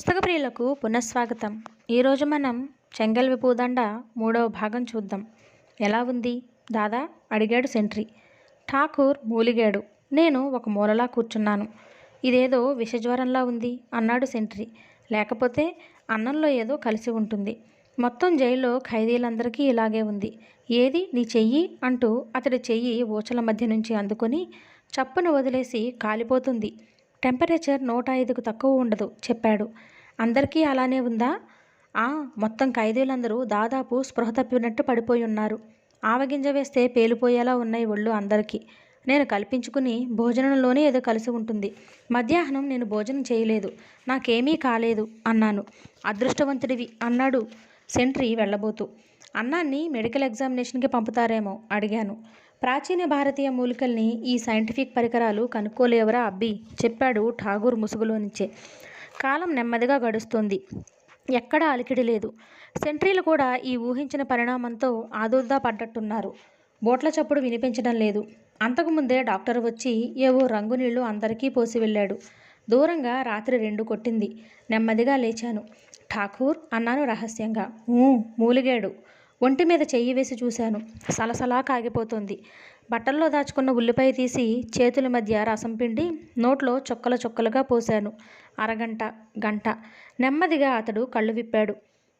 పుస్తక ప్రియులకు పునఃస్వాగతం. ఈరోజు మనం చెంగల్ విపూదండ 3వ భాగం చూద్దాం. ఎలా ఉంది దాదా అడిగాడు సెంట్రీ. ఠాకూర్ మూలిగాడు. నేను ఒక మూలలా కూర్చున్నాను. ఇదేదో విషజ్వరంలా ఉంది అన్నాడు సెంట్రీ. లేకపోతే అన్నంలో ఏదో కలిసి ఉంటుంది. మొత్తం జైల్లో ఖైదీలందరికీ ఇలాగే ఉంది. ఏది నీ చెయ్యి అంటూ అతడి చెయ్యి ఊచల మధ్య నుంచి అందుకొని చప్పున వదిలేసి కాలిపోతుంది. టెంపరేచర్ 105కు తక్కువ ఉండదు చెప్పాడు. అందరికీ అలానే ఉందా? మొత్తం ఖైదీలందరూ దాదాపు స్పృహ తప్పినట్టు పడిపోయి ఉన్నారు. ఆవగింజ వేస్తే పేలిపోయేలా ఉన్నాయి ఒళ్ళు అందరికీ. నేను కల్పించుకుని భోజనంలోనే ఏదో కలిసి ఉంటుంది. మధ్యాహ్నం నేను భోజనం చేయలేదు. నాకేమీ కాలేదు అన్నాను. అదృష్టవంతుడివి అన్నాడు సెంట్రీ వెళ్ళబోతూ. అన్నాన్ని మెడికల్ ఎగ్జామినేషన్కి పంపుతారేమో అడిగాను. ప్రాచీన భారతీయ మూలికల్ని ఈ సైంటిఫిక్ పరికరాలు కనుక్కోలేవరా అబ్బి చెప్పాడు ఠాగూర్ ముసుగులోనిచ్చే. కాలం నెమ్మదిగా గడుస్తుంది. ఎక్కడా అలికిడి లేదు. సెంట్రీలు కూడా ఈ ఊహించిన పరిణామంతో ఆదుర్దా పడ్డట్టున్నారు. బోట్ల చప్పుడు వినిపించడం లేదు. అంతకుముందే డాక్టర్ వచ్చి ఏవో రంగు నీళ్లు అందరికీ పోసి వెళ్ళాడు. దూరంగా రాత్రి 2 కొట్టింది. నెమ్మదిగా లేచాను. ఠాకూర్ అన్నాను రహస్యంగా. మూలిగాడు. ఒంటి మీద చెయ్యి వేసి చూశాను. సలసలా కాగిపోతోంది. బట్టల్లో దాచుకున్న ఉల్లిపాయ తీసి చేతుల మధ్య రసం పిండి నోట్లో చొక్కలు చొక్కలుగా పోశాను. అరగంట, గంట. నెమ్మదిగా అతడు కళ్ళు విప్పాడు.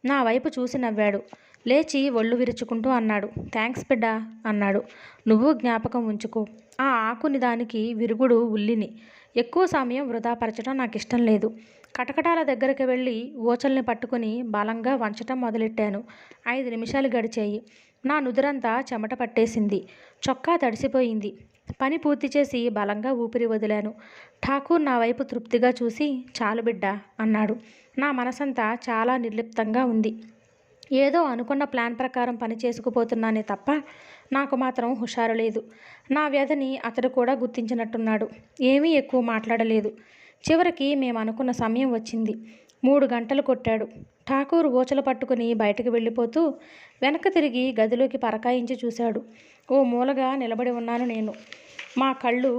నా వైపు చూసి నవ్వాడు. లేచి ఒళ్ళు విరుచుకుంటూ అన్నాడు. థ్యాంక్స్ బిడ్డా అన్నాడు. నువ్వు జ్ఞాపకం ఉంచుకో. ఆ ఆకుని దానికి విరుగుడు ఉల్లిని. ఎక్కువ సమయం వృధాపరచడం నాకు ఇష్టం లేదు. కటకటాల దగ్గరికి వెళ్ళి ఊచల్ని పట్టుకుని బలంగా వంచటం మొదలెట్టాను. 5 నిమిషాలు గడిచాయి. నా నుదురంతా చెమట పట్టేసింది. చొక్కా తడిసిపోయింది. పని పూర్తి చేసి బలంగా ఊపిరి వదిలాను. ఠాకూర్ నా వైపు తృప్తిగా చూసి చాలు బిడ్డా అన్నాడు. నా మనసంతా చాలా నిర్లిప్తంగా ఉంది. ఏదో అనుకున్న ప్లాన్ ప్రకారం పని చేసుకుపోతున్నానే తప్ప నాకు మాత్రం హుషారు లేదు. నా వ్యధని అతడు కూడా గుర్తించినట్టున్నాడు. ఏమీ ఎక్కువ మాట్లాడలేదు. చివరికి మేము అనుకున్న సమయం వచ్చింది. 3 గంటలు కొట్టాడు. ఠాకూర్ ఊచలు పట్టుకుని బయటకు వెళ్ళిపోతూ వెనక్కి తిరిగి గదిలోకి పరకాయించి చూశాడు. ఓ మూలగా నిలబడి ఉన్నాను నేను. మా కళ్ళు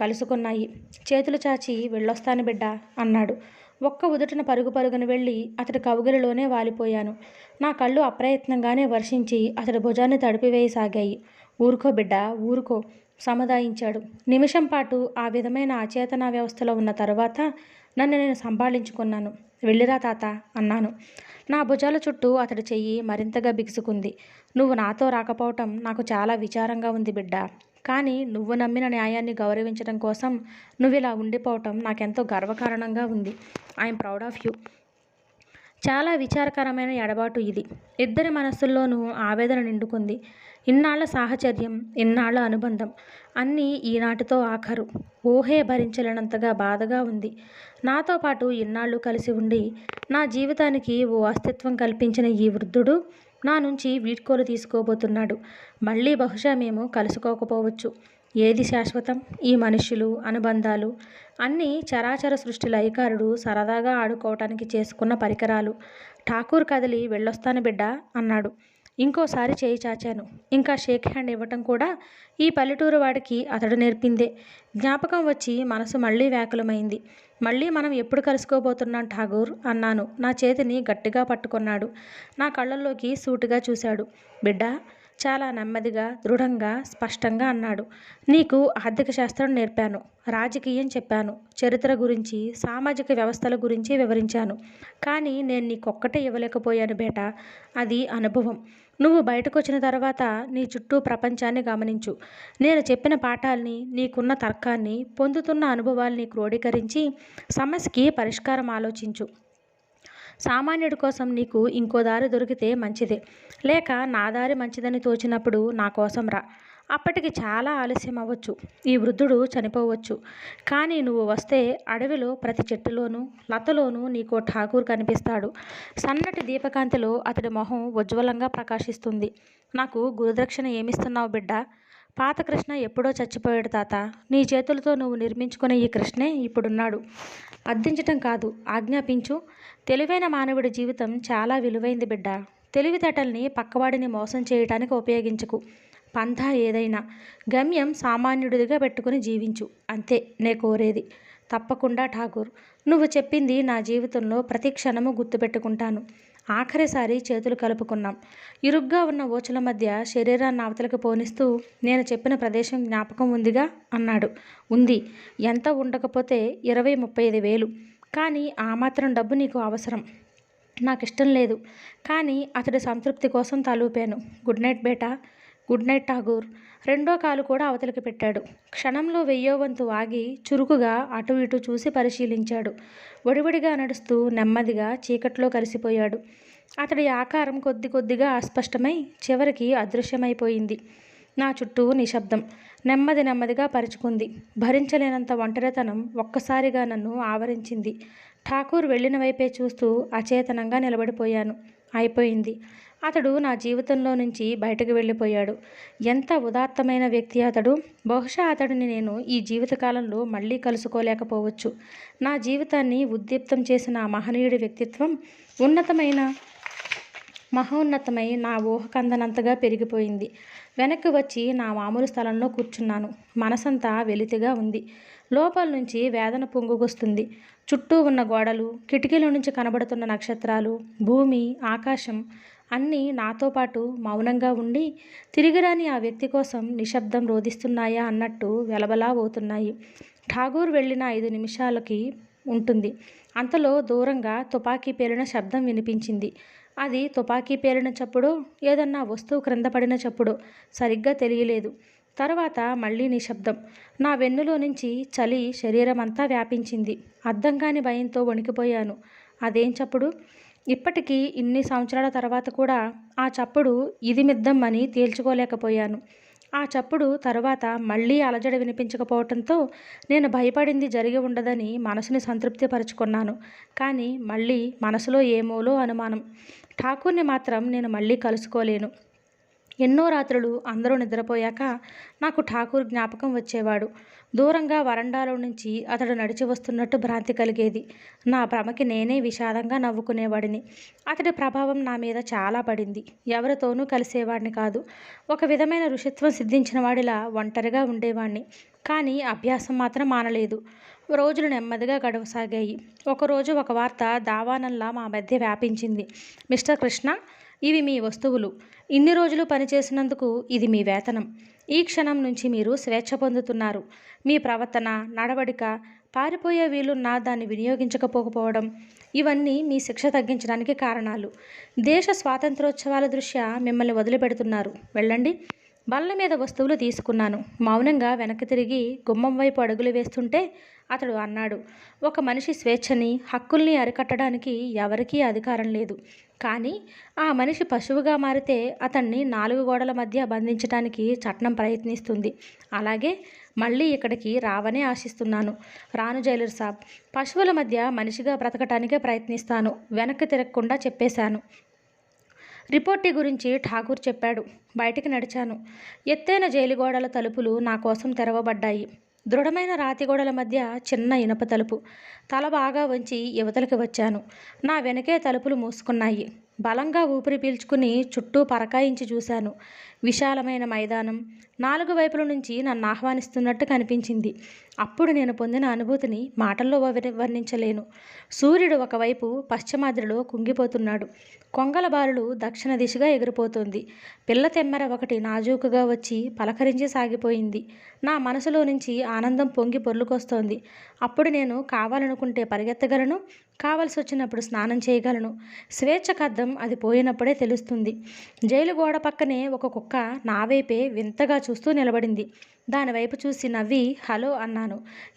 కలుసుకున్నాయి. చేతులు చాచి వెళ్ళొస్తాను బిడ్డా అన్నాడు. ఒక్క ఉదుటిన పరుగున వెళ్ళి అతడి కౌగిలిలోనే వాలిపోయాను. నా కళ్ళు అప్రయత్నంగానే వర్షించి అతడి భుజాన్ని తడిపివేయసాగాయి. ఊరుకో బిడ్డా ఊరుకో సముదాయించాడు. నిమిషం పాటు ఆ విధమైన అచేతన వ్యవస్థలో ఉన్న తరువాత నన్ను నేను సంభాళించుకున్నాను. వెళ్ళిరా తాత అన్నాను. నా భుజాల చుట్టూ అతడి చెయ్యి మరింతగా బిగుసుకుంది. నువ్వు నాతో రాకపోవటం నాకు చాలా విచారంగా ఉంది బిడ్డా. కానీ నువ్వు నమ్మిన న్యాయాన్ని గౌరవించడం కోసం నువ్వు ఇలా ఉండిపోవటం నాకెంతో గర్వకారణంగా ఉంది. I'm proud of you. చాలా విచారకరమైన ఎడబాటు ఇది. ఇద్దరి మనస్సుల్లోనూ ఆవేదన నిండుకుంది. ఇన్నాళ్ల సాహచర్యం, ఇన్నాళ్ల అనుబంధం అన్నీ ఈనాటితో ఆఖరు. ఊహే భరించలేనంతగా బాధగా ఉంది. నాతో పాటు ఇన్నాళ్ళు కలిసి ఉండి నా జీవితానికి ఓ అస్తిత్వం కల్పించిన ఈ వృద్ధుడు నా నుంచి వీడ్కోలు తీసుకోబోతున్నాడు. మళ్ళీ బహుశా మేము కలుసుకోకపోవచ్చు. ఏది శాశ్వతం? ఈ మనుష్యులు, అనుబంధాలు అన్నీ చరాచర సృష్టి లయకారుడు సరదాగా ఆడుకోవటానికి చేసుకున్న పరికరాలు. ఠాకూర్ కదిలి వెళ్ళొస్తాను బిడ్డా అన్నాడు. ఇంకోసారి చేయి చాచాను. ఇంకా షేక్ హ్యాండ్ ఇవ్వటం కూడా ఈ పల్లెటూరు వాడికి అతడు నేర్పిందే. జ్ఞాపకం వచ్చి మనసు మళ్ళీ వ్యాకులమైంది. మళ్ళీ మనం ఎప్పుడు కలుసుకోబోతున్నాం ఠాగూర్ అన్నాను. నా చేతిని గట్టిగా పట్టుకున్నాడు. నా కళ్ళల్లోకి సూటిగా చూశాడు. బిడ్డా చాలా నెమ్మదిగా, దృఢంగా, స్పష్టంగా అన్నాడు. నీకు ఆర్థిక శాస్త్రం నేర్పాను, రాజకీయం చెప్పాను, చరిత్ర గురించి, సామాజిక వ్యవస్థల గురించి వివరించాను. కానీ నేను నీకొక్కటే ఇవ్వలేకపోయాను బేటా. అది అనుభవం. నువ్వు బయటకు వచ్చిన తర్వాత నీ చుట్టూ ప్రపంచాన్ని గమనించు. నేను చెప్పిన పాఠాల్ని, నీకున్న తర్కాన్ని, పొందుతున్న అనుభవాల్ని క్రోడీకరించి సమస్యకి పరిష్కారం ఆలోచించు. సామాన్యుడి కోసం నీకు ఇంకో దారి దొరికితే మంచిదే. లేక నా దారి మంచిదని తోచినప్పుడు నా కోసం రా. అప్పటికి చాలా ఆలస్యం అవ్వచ్చు. ఈ వృద్ధుడు చనిపోవచ్చు. కానీ నువ్వు వస్తే అడవిలో ప్రతి చెట్టులోనూ, లతలోనూ నీకో ఠాకూర్ కనిపిస్తాడు. సన్నటి దీపకాంతిలో అతడి మొహం ఉజ్వలంగా ప్రకాశిస్తుంది. నాకు గురుదక్షిణ ఏమిస్తున్నావు బిడ్డా? పాత కృష్ణ ఎప్పుడో చచ్చిపోయాడు తాత. నీ చేతులతో నువ్వు నిర్మించుకునే ఈ కృష్ణే ఇప్పుడున్నాడు. అర్థించటం కాదు, ఆజ్ఞాపించు. తెలివైన మానవుడి జీవితం చాలా విలువైంది బిడ్డా. తెలివితేటల్ని పక్కవాడిని మోసం చేయటానికి ఉపయోగించకు. పంథా ఏదైనా గమ్యం సామాన్యుడిగా పెట్టుకుని జీవించు. అంతే నే కోరేది. తప్పకుండా ఠాకూర్. నువ్వు చెప్పింది నా జీవితంలో ప్రతి క్షణము గుర్తుపెట్టుకుంటాను. ఆఖరిసారి చేతులు కలుపుకున్నాం. ఇరుగ్గా ఉన్న ఊచల మధ్య శరీరాన్ని అవతలకు పోనిస్తూ నేను చెప్పిన ప్రదేశం జ్ఞాపకం ఉందిగా అన్నాడు. ఉంది. ఎంత ఉండకపోతే 20-35 వేలు. కానీ ఆ మాత్రం డబ్బు నీకు అవసరం. నాకిష్టం లేదు. కానీ అతడి సంతృప్తి కోసం తలూపాను. గుడ్ నైట్ బేటా. Good night Tagore. రెండో కాలు కూడా అవతలికి పెట్టాడు. క్షణంలో 1000వ వంతు ఆగి చురుకుగా అటు ఇటు చూసి పరిశీలించాడు. ఒడివడిగా నడుస్తూ నెమ్మదిగా చీకట్లో కలిసిపోయాడు. అతడి ఆకారం కొద్ది కొద్దిగా అస్పష్టమై చివరికి అదృశ్యమైపోయింది. నా చుట్టూ నిశ్శబ్దం నెమ్మదిగా పరుచుకుంది. భరించలేనంత ఒంటరితనం ఒక్కసారిగా నన్ను ఆవరించింది. ఠాకూర్ వెళ్ళిన వైపే చూస్తూ అచేతనంగా నిలబడిపోయాను. అయిపోయింది. అతడు నా జీవితంలో నుంచి బయటకు వెళ్ళిపోయాడు. ఎంత ఉదాత్తమైన వ్యక్తి అతడు. బహుశా అతడిని నేను ఈ జీవితకాలంలో మళ్ళీ కలుసుకోలేకపోవచ్చు. నా జీవితాన్ని ఉద్దీప్తం చేసిన ఆ మహనీయుడి వ్యక్తిత్వం మహోన్నతమై నా ఊహకందనంతగా పెరిగిపోయింది. వెనక్కి వచ్చి నా మామూలు స్థలంలో కూర్చున్నాను. మనసంతా వెలితిగా ఉంది. లోపల నుంచి వేదన పొంగుకొస్తుంది. చుట్టూ ఉన్న గోడలు, కిటికీల నుంచి కనబడుతున్న నక్షత్రాలు, భూమి, ఆకాశం అన్నీ నాతో పాటు మౌనంగా ఉండి తిరిగిరాని ఆ వ్యక్తి కోసం నిశ్శబ్దం రోధిస్తున్నాయా అన్నట్టు వెలబలా పోతున్నాయి. ఠాగూర్ వెళ్ళిన 5 నిమిషాలకి ఉంటుంది. అంతలో దూరంగా తుపాకీ పేలిన శబ్దం వినిపించింది. అది తుపాకీ పేలిన చప్పుడో ఏదన్నా వస్తువు క్రింద పడిన చప్పుడో సరిగ్గా తెలియలేదు. తర్వాత మళ్ళీ నిశ్శబ్దం. నా వెన్నులో నుంచి చలి శరీరమంతా వ్యాపించింది. అర్థం కాని భయంతో వణికిపోయాను. అదేం చప్పుడు? ఇప్పటికీ ఇన్ని సంవత్సరాల తర్వాత కూడా ఆ చప్పుడు ఇదిమిద్దమ్మని తేల్చుకోలేకపోయాను. ఆ చప్పుడు తరువాత మళ్ళీ అలజడి వినిపించకపోవటంతో నేను భయపడింది జరిగి ఉండదని మనసుని సంతృప్తిపరుచుకున్నాను. కానీ మళ్ళీ మనసులో ఏమోలో అనుమానం. ఠాకూర్ని మాత్రం నేను మళ్ళీ కలుసుకోలేను. ఎన్నో రాత్రులు అందరూ నిద్రపోయాక నాకు ఠాకూర్ జ్ఞాపకం వచ్చేవాడు. దూరంగా వరండాలో నుంచి అతడు నడిచి వస్తున్నట్టు భ్రాంతి కలిగేది. నా భ్రమకి నేనే విషాదంగా నవ్వుకునేవాడిని. అతడి ప్రభావం నా మీద చాలా పడింది. ఎవరితోనూ కలిసేవాడిని కాదు. ఒక విధమైన ఋషిత్వం సిద్ధించిన వాడిలా ఒంటరిగా ఉండేవాణ్ణి. కానీ అభ్యాసం మాత్రం మానలేదు. రోజులు నెమ్మదిగా గడవసాగాయి. ఒకరోజు ఒక వార్త దావానంలా మా మధ్య వ్యాపించింది. మిస్టర్ కృష్ణ, ఇవి మీ వస్తువులు. ఇన్ని రోజులు పనిచేసినందుకు ఇది మీ వేతనం. ఈ క్షణం నుంచి మీరు స్వేచ్ఛ పొందుతున్నారు. మీ ప్రవర్తన, నడవడిక, పారిపోయే వీలున్నా దాన్ని వినియోగించకపోకపోవడం ఇవన్నీ మీ శిక్ష తగ్గించడానికి కారణాలు. దేశ స్వాతంత్రోత్సవాల దృష్ట్యా మిమ్మల్ని వదిలిపెడుతున్నారు. వెళ్ళండి. బల్ల మీద వస్తువులు తీసుకున్నాను. మౌనంగా వెనక్కి తిరిగి గుమ్మం వైపు అడుగులు వేస్తుంటే అతడు అన్నాడు, ఒక మనిషి స్వేచ్ఛని, హక్కుల్ని అరికట్టడానికి ఎవరికీ అధికారం లేదు. కానీ ఆ మనిషి పశువుగా మారితే అతన్ని 4 గోడల మధ్య బంధించడానికి చట్టం ప్రయత్నిస్తుంది. అలాగే మళ్ళీ ఇక్కడికి రావనే ఆశిస్తున్నాను. రాను జైలర్ సాబ్. పశువుల మధ్య మనిషిగా బ్రతకటానికే ప్రయత్నిస్తాను. వెనక్కి తిరగకుండా చెప్పేశాను. రిపోర్టీ గురించి ఠాకూర్ చెప్పాడు. బయటికి నడిచాను. ఎత్తైన జైలు గోడల తలుపులు నా కోసం తెరవబడ్డాయి. దృఢమైన రాతి గోడల మధ్య చిన్న ఇనప తలుపు. తల బాగా వంచి యువతలకి వచ్చాను. నా వెనకే తలుపులు మూసుకున్నాయి. బలంగా ఊపిరి పీల్చుకుని చుట్టూ పరకాయించి చూశాను. విశాలమైన మైదానం 4 వైపుల నుంచి నన్ను ఆహ్వానిస్తున్నట్టు కనిపించింది. అప్పుడు నేను పొందిన అనుభూతిని మాటల్లో వర్ణించలేను. సూర్యుడు ఒకవైపు పశ్చిమాద్రిలో కుంగిపోతున్నాడు. కొంగల బారులు దక్షిణ దిశగా ఎగిరిపోతుంది. పిల్ల తెమ్మెర ఒకటి నాజూకుగా వచ్చి పలకరించి సాగిపోయింది. నా మనసులో నుంచి ఆనందం పొంగి పొర్లుకొస్తోంది. అప్పుడు నేను కావాలనుకుంటే పరిగెత్తగలను, కావలసి వచ్చినప్పుడు స్నానం చేయగలను. స్వేచ్ఛకద్దం అది పోయినప్పుడే తెలుస్తుంది. జైలు గోడ పక్కనే ఒక కుక్క నా వైపే వింతగా చూస్తూ నిలబడింది. దానివైపు చూసి నవ్వి హలో అన్నాను.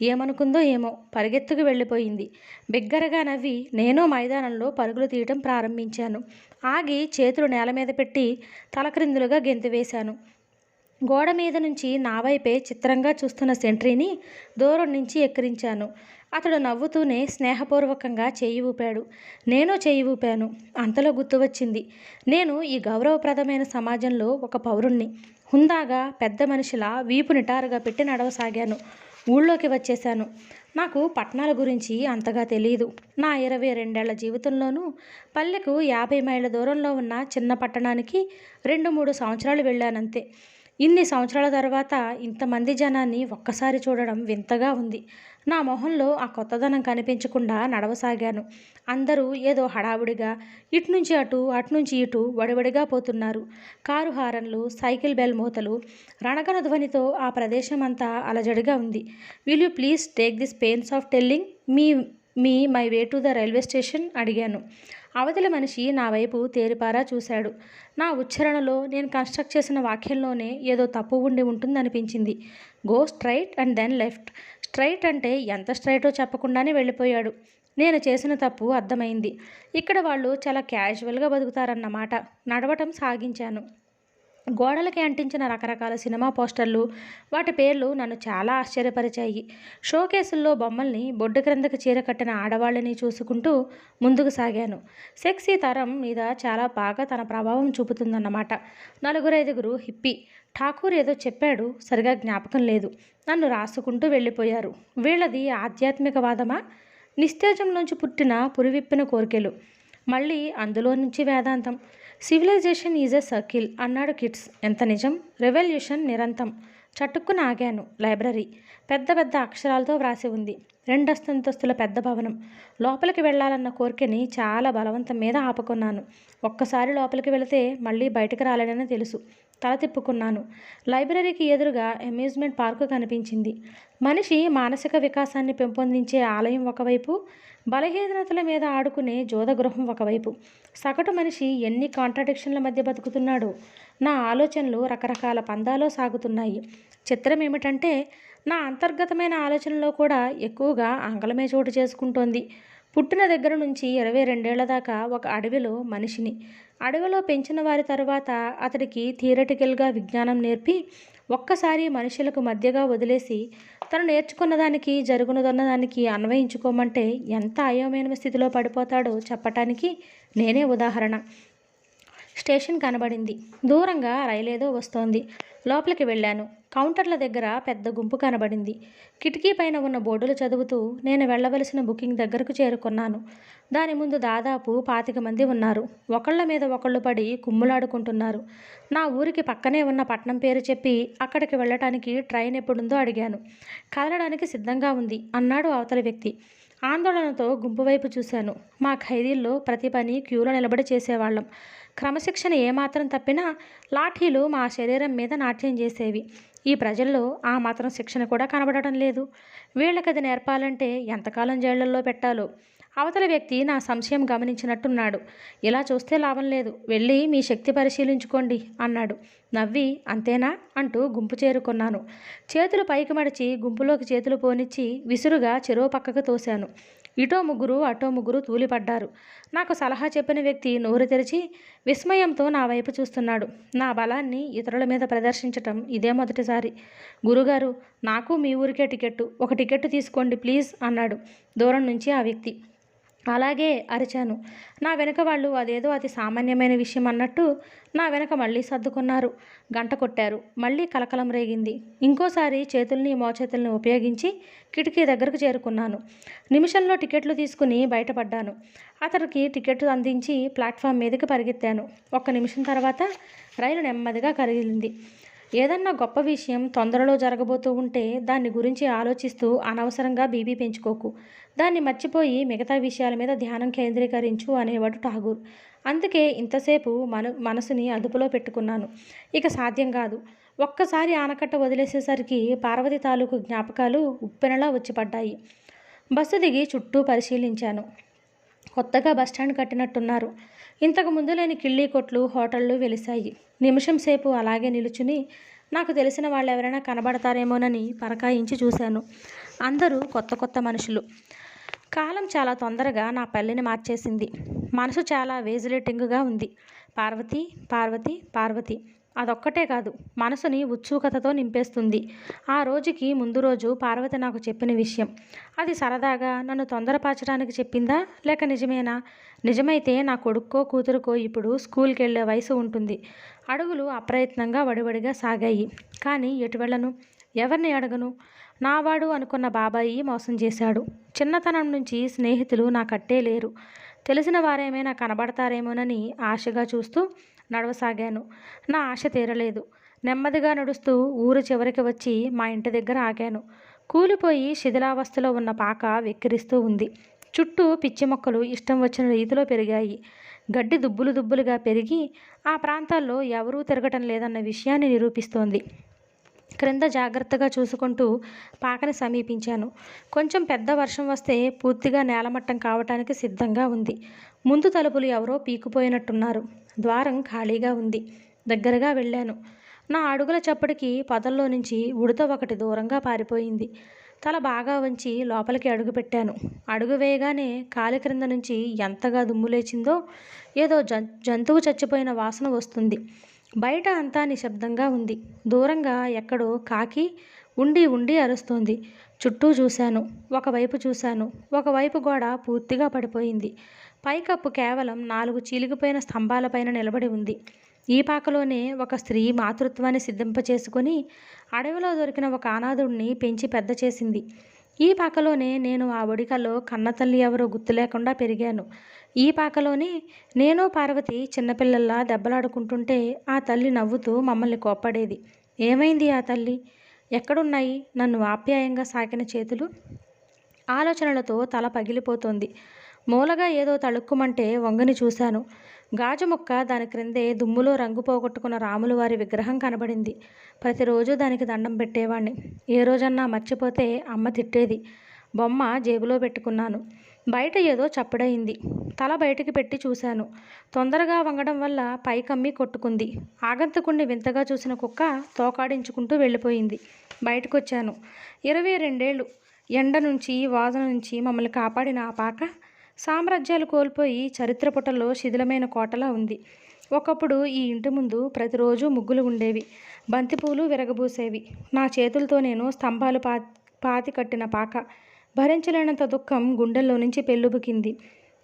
ఏమనుకుందో ఏమో పరిగెత్తుకు వెళ్ళిపోయింది. బిగ్గరగా నవ్వి నేను మైదానంలో పరుగులు తీయటం ప్రారంభించాను. ఆగి చేతులు నేల మీద పెట్టి తలక్రిందులుగా గెంతు వేశాను. గోడ మీద నుంచి నా వైపే చిత్రంగా చూస్తున్న సెంట్రీని దూరం నుంచి ఎక్కిరించాను. అతడు నవ్వుతూనే స్నేహపూర్వకంగా చేయి ఊపాడు. నేను చేయి ఊపాను. అంతలో గుర్తు వచ్చింది. నేను ఈ గౌరవప్రదమైన సమాజంలో ఒక పౌరుణ్ణి. హుందాగా పెద్ద మనిషిలా వీపు నిటారుగా పెట్టి నడవసాగాను. ఊళ్ళోకి వచ్చేశాను. నాకు పట్టణాల గురించి అంతగా తెలియదు. నా 22 ఏళ్ల జీవితంలోనూ పల్లెకు 50 మైళ్ళ దూరంలో ఉన్న చిన్న పట్టణానికి 2-3 సంవత్సరాలు వెళ్ళానంతే. ఇన్ని సంవత్సరాల తర్వాత ఇంతమంది జనాన్ని ఒక్కసారి చూడడం వింతగా ఉంది. నా మొహంలో ఆ కొత్తదనం కనిపించకుండా నడవసాగాను. అందరూ ఏదో హడావుడిగా ఇట్నుంచి అటు అటునుంచి ఇటు వడివడిగా పోతున్నారు. కారు హారన్లు, సైకిల్ బెల్ మూతలు, రణగణ ధ్వనితో ఆ ప్రదేశం అంతా అలజడిగా ఉంది. Will you please take this pains of telling me me my way to the railway station అడిగాను. అవతలి మనిషి నా వైపు తేరిపారా చూశాడు. నా ఉచ్చారణలో, నేను కన్స్ట్రక్ట్ చేసిన వాక్యంలోనే ఏదో తప్పు ఉండి ఉంటుందనిపించింది. Go straight and then left. Straight అంటే ఎంత స్ట్రైటో చెప్పకుండానే వెళ్ళిపోయాడు. నేను చేసిన తప్పు అర్థమైంది. ఇక్కడ వాళ్ళు చాలా క్యాజువల్గా బతుకుతారన్నమాట. నడవటం సాగించాను. గోడలకి అంటించిన రకరకాల సినిమా పోస్టర్లు, వాటి పేర్లు నన్ను చాలా ఆశ్చర్యపరిచాయి. షోకేసుల్లో బొమ్మల్ని, బొడ్డు క్రిందకి చీర కట్టిన ఆడవాళ్ళని చూసుకుంటూ ముందుకు సాగాను. సెక్స్ ఈ తరం మీద చాలా బాగా తన ప్రభావం చూపుతుందన్నమాట. నలుగురైదుగురు హిప్పీ ఠాకూర్ ఏదో చెప్పాడు, సరిగా జ్ఞాపకం లేదు. నన్ను రాసుకుంటూ వెళ్ళిపోయారు. వీళ్ళది ఆధ్యాత్మికవాదమా, నిస్తేజంలోంచి పుట్టిన పురివిప్పిన కోరికలు, మళ్ళీ అందులో నుంచి వేదాంతం. సివిలైజేషన్ ఈజ్ ఎ సర్కిల్ అన్నాడు కిట్స్. ఎంత నిజం. రెవల్యూషన్ నిరంతం. చటుక్కున ఆగాను. లైబ్రరీ పెద్ద పెద్ద అక్షరాలతో వ్రాసి ఉంది. 2 అంతస్తుల పెద్ద భవనం. లోపలికి వెళ్ళాలన్న కోరికని చాలా బలవంతం మీద ఆపుకున్నాను. ఒక్కసారి లోపలికి వెళితే మళ్ళీ బయటకు రాలేనని తెలుసు. తల తిప్పుకున్నాను. లైబ్రరీకి ఎదురుగా అమ్యూజ్మెంట్ పార్కు కనిపించింది. మనిషి మానసిక వికాసాన్ని పెంపొందించే ఆలయం ఒకవైపు, బలహీనతల మీద ఆడుకునే జోదగృహం ఒకవైపు. సగటు మనిషి ఎన్ని కాంట్రాడిక్షన్ల మధ్య బతుకుతున్నాడో. నా ఆలోచనలు రకరకాల పందాలో సాగుతున్నాయి. చిత్రం ఏమిటంటే, నా అంతర్గతమైన ఆలోచనలో కూడా ఎక్కువగా ఆంగ్లమే చోటు చేసుకుంటోంది. పుట్టిన దగ్గర నుంచి 22 ఏళ్ల దాకా ఒక అడవిలో మనిషిని. అడవిలో పెంచిన వారి తరువాత అతడికి థియరటికల్గా విజ్ఞానం నేర్పి, ఒక్కసారి మనుషులకు మధ్యగా వదిలేసి, తను నేర్చుకున్న దానికి జరుగునదన్న దానికి అన్వయించుకోమంటే ఎంత అయోమయ స్థితిలో పడిపోతాడో చెప్పటానికి నేనే ఉదాహరణ. స్టేషన్ కనబడింది. దూరంగా రైలేదో వస్తోంది. లోపలికి వెళ్ళాను. కౌంటర్ల దగ్గర పెద్ద గుంపు కనబడింది. కిటికీ పైన ఉన్న బోర్డులు చదువుతూ నేను వెళ్ళవలసిన బుకింగ్ దగ్గరకు చేరుకున్నాను. దాని ముందు దాదాపు 25 మంది ఉన్నారు. ఒకళ్ళ మీద ఒకళ్ళు పడి కుమ్ములాడుకుంటున్నారు. నా ఊరికి పక్కనే ఉన్న పట్నం పేరు చెప్పి అక్కడికి వెళ్ళటానికి ట్రైన్ ఎప్పుడుందో అడిగాను. కదలడానికి సిద్ధంగా ఉంది అన్నాడు అవతలి వ్యక్తి. ఆందోళనతో గుంపు వైపు చూశాను. మా ఖైదీల్లో ప్రతి పని క్యూలో నిలబడి చేసేవాళ్ళం. క్రమశిక్షణ ఏమాత్రం తప్పినా లాఠీలు మా శరీరం మీద నాట్యం చేసేవి. ఈ ప్రజల్లో ఆ మాత్రం శిక్షణ కూడా కనబడటం లేదు. వీళ్ళకది నేర్పాలంటే ఎంతకాలం జైళ్లల్లో పెట్టాలో. అవతల వ్యక్తి నా సంశయం గమనించినట్టున్నాడు. ఇలా చూస్తే లాభం లేదు, వెళ్ళి మీ శక్తి పరిశీలించుకోండి అన్నాడు. నవ్వి అంతేనా అంటూ గుంపు చేరుకున్నాను. చేతులు పైకి మడిచి గుంపులోకి చేతులు పోనిచ్చి విసురుగా చెరో పక్కకు తోశాను. ఇటో ముగ్గురు అటో ముగ్గురు తూలిపడ్డారు. నాకు సలహా చెప్పిన వ్యక్తి నోరు తెరిచి విస్మయంతో నా వైపు చూస్తున్నాడు. నా బలాన్ని ఇతరుల మీద ప్రదర్శించటం ఇదే మొదటిసారి. గురుగారు, నాకు మీ ఊరికే టికెట్టు, ఒక టికెట్టు తీసుకోండి ప్లీజ్ అన్నాడు దూరం నుంచి ఆ వ్యక్తి. అలాగే అరిచాను. నా వెనక వాళ్ళు అదేదో అతి సామాన్యమైన విషయం అన్నట్టు నా వెనక మళ్ళీ సర్దుకున్నారు. గంట కొట్టారు. మళ్ళీ కలకలం రేగింది. ఇంకోసారి చేతుల్ని మోచేతుల్ని ఉపయోగించి కిటికీ దగ్గరకు చేరుకున్నాను. నిమిషంలో టికెట్లు తీసుకుని బయటపడ్డాను. అతనికి టికెట్లు అందించి ప్లాట్ఫామ్ మీదకి పరిగెత్తాను. 1 నిమిషం తర్వాత రైలు నెమ్మదిగా కదిలింది. ఏదన్నా గొప్ప విషయం తొందరలో జరగబోతూ ఉంటే దాన్ని గురించి ఆలోచిస్తూ అనవసరంగా బీపీ పెంచుకోకు. దాన్ని మర్చిపోయి మిగతా విషయాల మీద ధ్యానం కేంద్రీకరించు అనేవాడు ఠాగూర్. అందుకే ఇంతసేపు మనసుని అదుపులో పెట్టుకున్నాను. ఇక సాధ్యం కాదు. ఒక్కసారి ఆనకట్ట వదిలేసేసరికి పార్వతి తాలూకు జ్ఞాపకాలు ఉప్పెనలా వచ్చిపడ్డాయి. బస్సు దిగి చుట్టూ పరిశీలించాను. కొత్తగా బస్టాండ్ కట్టినట్టున్నారు. ఇంతకు ముందు లేని కిళ్ళీ కొట్లు, హోటళ్ళు వెలిశాయి. నిమిషం సేపు అలాగే నిలుచుని నాకు తెలిసిన వాళ్ళెవరైనా కనబడతారేమోనని పరకాయించి చూశాను. అందరూ కొత్త కొత్త మనుషులు. కాలం చాలా తొందరగా నా పల్లెని మార్చేసింది. మనసు చాలా వేజిలేటింగ్గా ఉంది. పార్వతి, పార్వతి, పార్వతి. అదొక్కటే కాదు, మనసుని ఉత్సుకతతో నింపేస్తుంది. ఆ రోజుకి ముందు రోజు పార్వతి నాకు చెప్పిన విషయం. అది సరదాగా నన్ను తొందరపరచడానికి చెప్పిందా, లేక నిజమేనా? నిజమైతే నా కొడుక్కో కూతురుకో ఇప్పుడు స్కూల్కి వెళ్ళే వయసు ఉంటుంది. అడుగులు అప్రయత్నంగా వడివడిగా సాగాయి. కానీ ఎటు వెళ్ళను, ఎవరిని అడగను? నావాడు అనుకున్న బాబాయి మోసం చేశాడు. చిన్నతనం నుంచి స్నేహితులు నాకట్టే లేరు. తెలిసిన వారేమైనా కనబడతారేమోనని ఆశగా చూస్తూ నడవసాగాను. నా ఆశ తీరలేదు. నెమ్మదిగా నడుస్తూ ఊరు చివరికి వచ్చి మా ఇంటి దగ్గర ఆగాను. కూలిపోయి శిథిలావస్థలో ఉన్న పాక వెక్కిరిస్తూ ఉంది. చుట్టూ పిచ్చి మొక్కలు ఇష్టం వచ్చిన రీతిలో పెరిగాయి. గడ్డి దుబ్బులు దుబ్బులుగా పెరిగి ఆ ప్రాంతాల్లో ఎవరూ తిరగటం లేదన్న విషయాన్ని నిరూపిస్తోంది. క్రింద జాగ్రత్తగా చూసుకుంటూ పాకని సమీపించాను. కొంచెం పెద్ద వర్షం వస్తే పూర్తిగా నేలమట్టం కావటానికి సిద్ధంగా ఉంది. ముందు తలుపులు ఎవరో పీకుపోయినట్టున్నారు. ద్వారం ఖాళీగా ఉంది. దగ్గరగా వెళ్ళాను. నా అడుగుల చప్పటికి పొదల్లో నుంచి ఉడత ఒకటి దూరంగా పారిపోయింది. తల బాగా వంచి లోపలికి అడుగు పెట్టాను. అడుగు వేయగానే కాలి క్రింద నుంచి ఎంతగా దుమ్ము లేచిందో. ఏదో జంతువు చచ్చిపోయిన వాసన వస్తుంది. బయట అంతా నిశ్శబ్దంగా ఉంది. దూరంగా ఎక్కడో కాకి ఉండి ఉండి అరుస్తోంది. చుట్టూ చూశాను. ఒకవైపు చూశాను. ఒకవైపు గోడ పూర్తిగా పడిపోయింది. పైకప్పు కేవలం 4 చీలిగిపోయిన స్తంభాలపైన నిలబడి ఉంది. ఈ పాకలోనే ఒక స్త్రీ మాతృత్వాన్ని సిద్ధింపచేసుకొని అడవిలో దొరికిన ఒక అనాథుడిని పెంచి పెద్ద చేసింది. ఈ పాకలోనే నేను ఆ ఒడికలో కన్నతల్లి ఎవరో గుర్తు లేకుండా పెరిగాను. ఈ పాకలోనే నేను పార్వతి చిన్నపిల్లల్లా దెబ్బలాడుకుంటుంటే ఆ తల్లి నవ్వుతూ మమ్మల్ని కోప్పడేది. ఏమైంది ఆ తల్లి? ఎక్కడున్నాయి నన్ను ఆప్యాయంగా సాకిన చేతులు? ఆలోచనలతో తల పగిలిపోతోంది. మూలగా ఏదో తళుక్కుమంటే వంగని చూశాను. గాజు ముక్క దాని క్రిందే దుమ్ములో రంగు పోగొట్టుకున్న రాములు వారి విగ్రహం కనబడింది. ప్రతిరోజు దానికి దండం పెట్టేవాణ్ణి. ఏ రోజన్నా మర్చిపోతే అమ్మ తిట్టేది. బొమ్మ జేబులో పెట్టుకున్నాను. బయట ఏదో చప్పుడయింది. తల బయటికి పెట్టి చూశాను. తొందరగా వంగడం వల్ల పైకమ్మి కొట్టుకుంది. ఆగంతకుణ్ణి వింతగా చూసిన కుక్క తోకాడించుకుంటూ వెళ్ళిపోయింది. బయటకొచ్చాను. 22 ఏళ్ళు ఎండ నుంచి వాసన నుంచి మమ్మల్ని కాపాడిన ఆ పాక సామ్రాజ్యాలు కోల్పోయి చరిత్ర పుటల్లో శిథిలమైన కోటలా ఉంది. ఒకప్పుడు ఈ ఇంటి ముందు ప్రతిరోజు ముగ్గులు ఉండేవి. బంతిపూలు విరగబూసేవి. నా చేతులతో నేను స్తంభాలు పాతి కట్టిన పాక. భరించలేనంత దుఃఖం గుండెల్లో నుంచి పెళ్ళుబుకింది.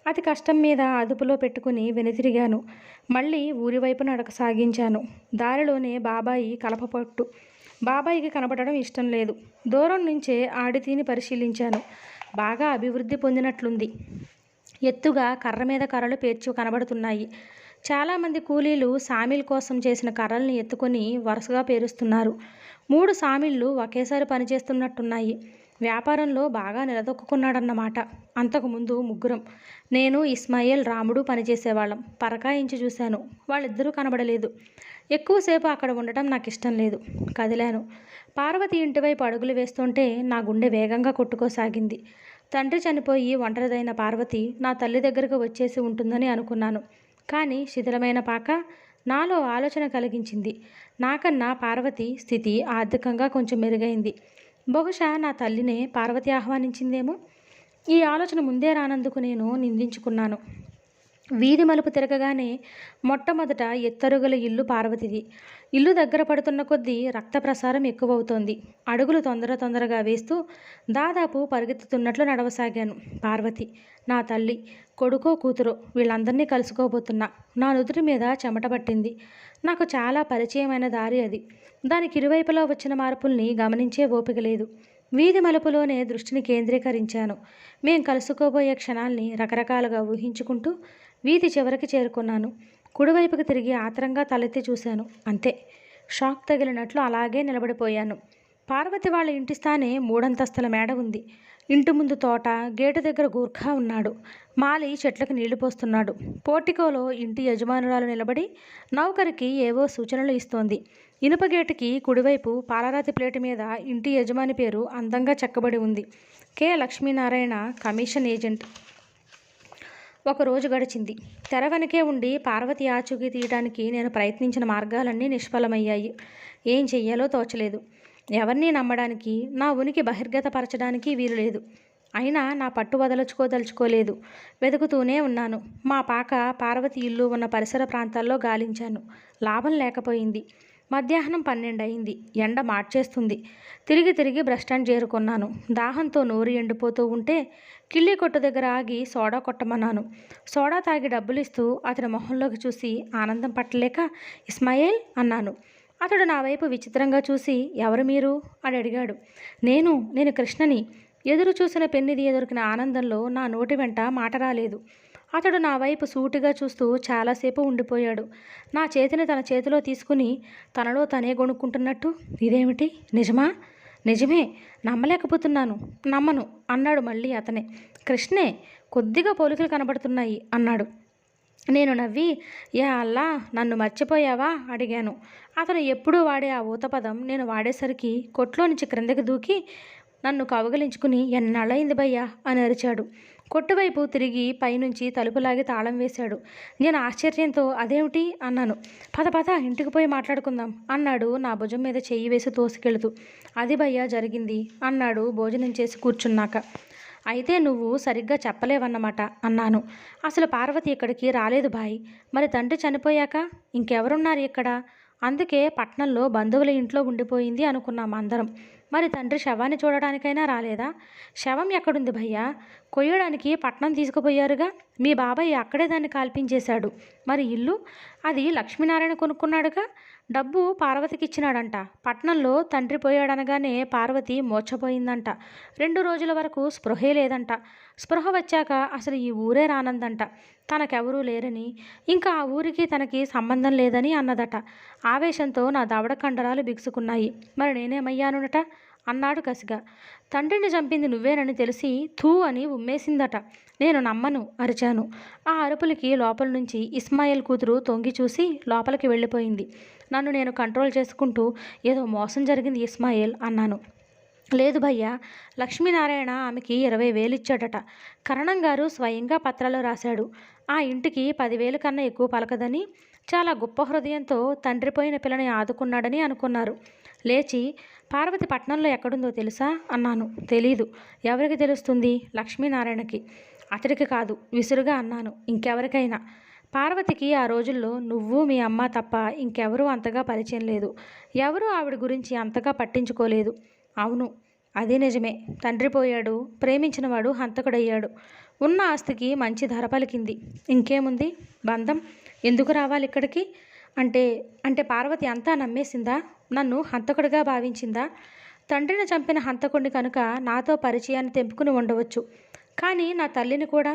అతి కష్టం మీద అదుపులో పెట్టుకుని వెనుతిరిగాను. మళ్ళీ ఊరి వైపు నడక సాగించాను. దారిలోనే బాబాయి కలపపట్టు. బాబాయికి కనపడడం ఇష్టం లేదు. దూరం నుంచే ఆడితీని పరిశీలించాను. బాగా అభివృద్ధి పొందినట్లుంది. ఎత్తుగా కర్ర మీద కర్రలు పేర్చి కనబడుతున్నాయి. చాలామంది కూలీలు సామిల్ కోసం చేసిన కర్రల్ని ఎత్తుకొని వరుసగా పేరుస్తున్నారు. 3 సామిళ్ళు ఒకేసారి పనిచేస్తున్నట్టున్నాయి. వ్యాపారంలో బాగా నిలదొక్కున్నాడన్నమాట. అంతకుముందు ముగ్గురం, నేను, ఇస్మాయిల్, రాముడు పనిచేసేవాళ్ళం. పరకాయించి చూశాను. వాళ్ళిద్దరూ కనబడలేదు. ఎక్కువసేపు అక్కడ ఉండటం నాకు ఇష్టం లేదు. కదిలాను. పార్వతి ఇంటివైపు అడుగులు వేస్తుంటే నా గుండె వేగంగా కొట్టుకోసాగింది. తండ్రి చనిపోయి ఒంటరిదైన పార్వతి నా తల్లి దగ్గరకు వచ్చేసి ఉంటుందని అనుకున్నాను. కానీ శిథిలమైన పాక నాలో ఆలోచన కలిగించింది. నాకన్నా పార్వతి స్థితి ఆర్థికంగా కొంచెం మెరుగైంది. బహుశా నా తల్లినే పార్వతి ఆహ్వానించిందేమో. ఈ ఆలోచన ముందే రానందుకు నేను నిందించుకున్నాను. వీధి మలుపు తిరగగానే మొట్టమొదట ఎత్తరుగల ఇల్లు పార్వతిది. ఇల్లు దగ్గర పడుతున్న కొద్దీ రక్త ప్రసారం ఎక్కువవుతోంది. అడుగులు తొందరగా వేస్తూ దాదాపు పరిగెత్తుతున్నట్లు నడవసాగాను. పార్వతి, నా తల్లి, కొడుకో కూతురో వీళ్ళందరినీ కలుసుకోబోతున్నా. నా నుదుటి మీద చెమట పట్టింది. నాకు చాలా పరిచయమైన దారి అది. దానికి ఇరువైపులా వచ్చిన మార్పుల్ని గమనించే ఓపిక లేదు. వీధి మలుపులోనే దృష్టిని కేంద్రీకరించాను. మేం కలుసుకోబోయే క్షణాల్ని రకరకాలుగా ఊహించుకుంటూ వీధి చివరికి చేరుకున్నాను. కుడివైపుకి తిరిగి ఆత్రంగా తలెత్తి చూశాను. అంతే, షాక్ తగిలినట్లు అలాగే నిలబడిపోయాను. పార్వతి వాళ్ళ ఇంటి స్థానే 3 అంతస్తుల మేడ ఉంది. ఇంటి ముందు తోట, గేటు దగ్గర గూర్ఖా ఉన్నాడు. మాలి చెట్లకు నీళ్లు పోస్తున్నాడు. పోర్టికోలో ఇంటి యజమానురాలు నిలబడి నౌకరికి ఏవో సూచనలు ఇస్తోంది. ఇనుప గేటుకి కుడివైపు పాలరాతి ప్లేటు మీద ఇంటి యజమాని పేరు అందంగా చెక్కబడి ఉంది. కె. Lakshminarayana, commission agent. ఒకరోజు గడిచింది. తెర వెనకే ఉండి పార్వతి ఆచూకీ తీయడానికి నేను ప్రయత్నించిన మార్గాలన్నీ నిష్ఫలమయ్యాయి. ఏం చెయ్యాలో తోచలేదు. ఎవరినీ నమ్మడానికి, నా ఉనికి బహిర్గతపరచడానికి వీలు లేదు. అయినా నా పట్టు వదలుచుకోదలుచుకోలేదు. వెతుకుతూనే ఉన్నాను. మా పాక పార్వతి ఇల్లు ఉన్న పరిసర ప్రాంతాల్లో గాలించాను. లాభం లేకపోయింది. మధ్యాహ్నం 12 అయింది. ఎండ మార్చేస్తుంది. తిరిగి బస్టాండ్ చేరుకున్నాను. దాహంతో నోరు ఎండిపోతూ ఉంటే కిళ్ళీ కొట్టు దగ్గర ఆగి సోడా కొట్టమన్నాను. సోడా తాగి డబ్బులిస్తూ అతని మొహంలోకి చూసి ఆనందం పట్టలేక ఇస్మాయిల్ అన్నాను. అతడు నా వైపు విచిత్రంగా చూసి ఎవరు మీరు అని అడిగాడు. నేను కృష్ణని. ఎదురు చూసిన పెన్నిది ఎదురికిన ఆనందంలో నా నోటి వెంట మాట రాలేదు. అతడు నా వైపు సూటిగా చూస్తూ చాలాసేపు ఉండిపోయాడు. నా చేతిని తన చేతిలో తీసుకుని తనలో తనే గొణుక్కుంటున్నట్టు, ఇదేమిటి, నిజమా? నిజమే, నమ్మలేకపోతున్నాను, నమ్మను అన్నాడు మళ్ళీ అతనే. కృష్ణే, కొద్దిగా పోలికలు కనబడుతున్నాయి అన్నాడు. నేను నవ్వి, యా అల్లా, నన్ను మర్చిపోయావా అడిగాను. అతను ఎప్పుడూ వాడే ఆ ఊతపదం నేను వాడేసరికి కొట్లో నుంచి క్రిందకి దూకి నన్ను కౌగిలించుకుని, ఎన్నాళ్ళయింది భయ్యా అని అరిచాడు. కొట్టువైపు తిరిగి పైనుంచి తలుపులాగి తాళం వేశాడు. నేను ఆశ్చర్యంతో అదేమిటి అన్నాను. పద పద, ఇంటికి పోయి మాట్లాడుకుందాం అన్నాడు నా భుజం మీద చెయ్యి వేసి తోసుకెళుతూ. అది భయ్యా జరిగింది అన్నాడు భోజనం చేసి కూర్చున్నాక. అయితే నువ్వు సరిగ్గా చెప్పలేవన్నమాట అన్నాను. అసలు పార్వతి ఇక్కడికి రాలేదు భాయ్. మరి తండ్రి చనిపోయాక ఇంకెవరున్నారు ఇక్కడ? అందుకే పట్నంలో బంధువుల ఇంట్లో ఉండిపోయింది అనుకున్నాం అందరం. మరి తండ్రి శవాన్ని చూడడానికైనా రాలేదా? శవం ఎక్కడుంది భయ్యా? కొయ్యడానికి పట్నం తీసుకుపోయారుగా. మీ బాబాయ్ అక్కడే దాన్ని కాల్పించేశాడు. మరి ఇల్లు? అది లక్ష్మీనారాయణ కొనుక్కున్నాడుగా. డబ్బు పార్వతికి ఇచ్చినాడంట. పట్నంలో తండ్రి పోయాడనగానే పార్వతి మూర్ఛపోయిందంట. 2 రోజుల వరకు స్పృహే లేదంట. స్పృహ వచ్చాక అసలు ఈ ఊరే రానందంట. తనకెవరూ లేరని, ఇంకా ఆ ఊరికి తనకి సంబంధం లేదని అన్నదట. ఆవేశంతో నా దవడ కండరాలు బిగుసుకున్నాయి. మరి నేనేమయ్యానునట అన్నాడు కసిగా. తండ్రిని చంపింది నువ్వేనని తెలిసి థూ అని ఉమ్మేసిందట. నేను నమ్మను అరిచాను. ఆ అరుపులకి లోపల నుంచి ఇస్మాయిల్ కూతురు తొంగి చూసి లోపలికి వెళ్ళిపోయింది. నన్ను నేను కంట్రోల్ చేసుకుంటూ, ఏదో మోసం జరిగింది ఇస్మాయిల్ అన్నాను. లేదు భయ్యా, లక్ష్మీనారాయణ ఆమెకి 20,000 ఇచ్చాడట. కరణం గారు స్వయంగా పత్రాలు రాశాడు. ఆ ఇంటికి 10,000 కన్నా ఎక్కువ పలకదని, చాలా గొప్ప హృదయంతో తండ్రి పోయిన పిల్లని ఆదుకున్నాడని అనుకున్నారు. లేచి, పార్వతి పట్నంలో ఎక్కడుందో తెలుసా అన్నాను. తెలీదు. ఎవరికి తెలుస్తుంది? లక్ష్మీనారాయణకి. అతడికి కాదు, విసురుగా అన్నాను. ఇంకెవరికైనా. పార్వతికి ఆ రోజుల్లో నువ్వు మీ అమ్మ తప్ప ఇంకెవరూ అంతగా పరిచయం లేదు. ఎవరూ ఆవిడ గురించి అంతగా పట్టించుకోలేదు. అవును, అదే నిజమే. తండ్రి పోయాడు, ప్రేమించినవాడు హంతకుడయ్యాడు. ఉన్న ఆస్తికి మంచి ధర పలికింది. ఇంకేముంది? బంధం ఎందుకు రావాలి ఇక్కడికి? అంటే అంటే పార్వతి అంతా నమ్మేసిందా? నన్ను హంతకుడిగా భావించిందా? తండ్రిని చంపిన హంతకుడిని కనుక నాతో పరిచయాన్ని తెంపుకుని ఉండవచ్చు. కానీ నా తల్లిని కూడా.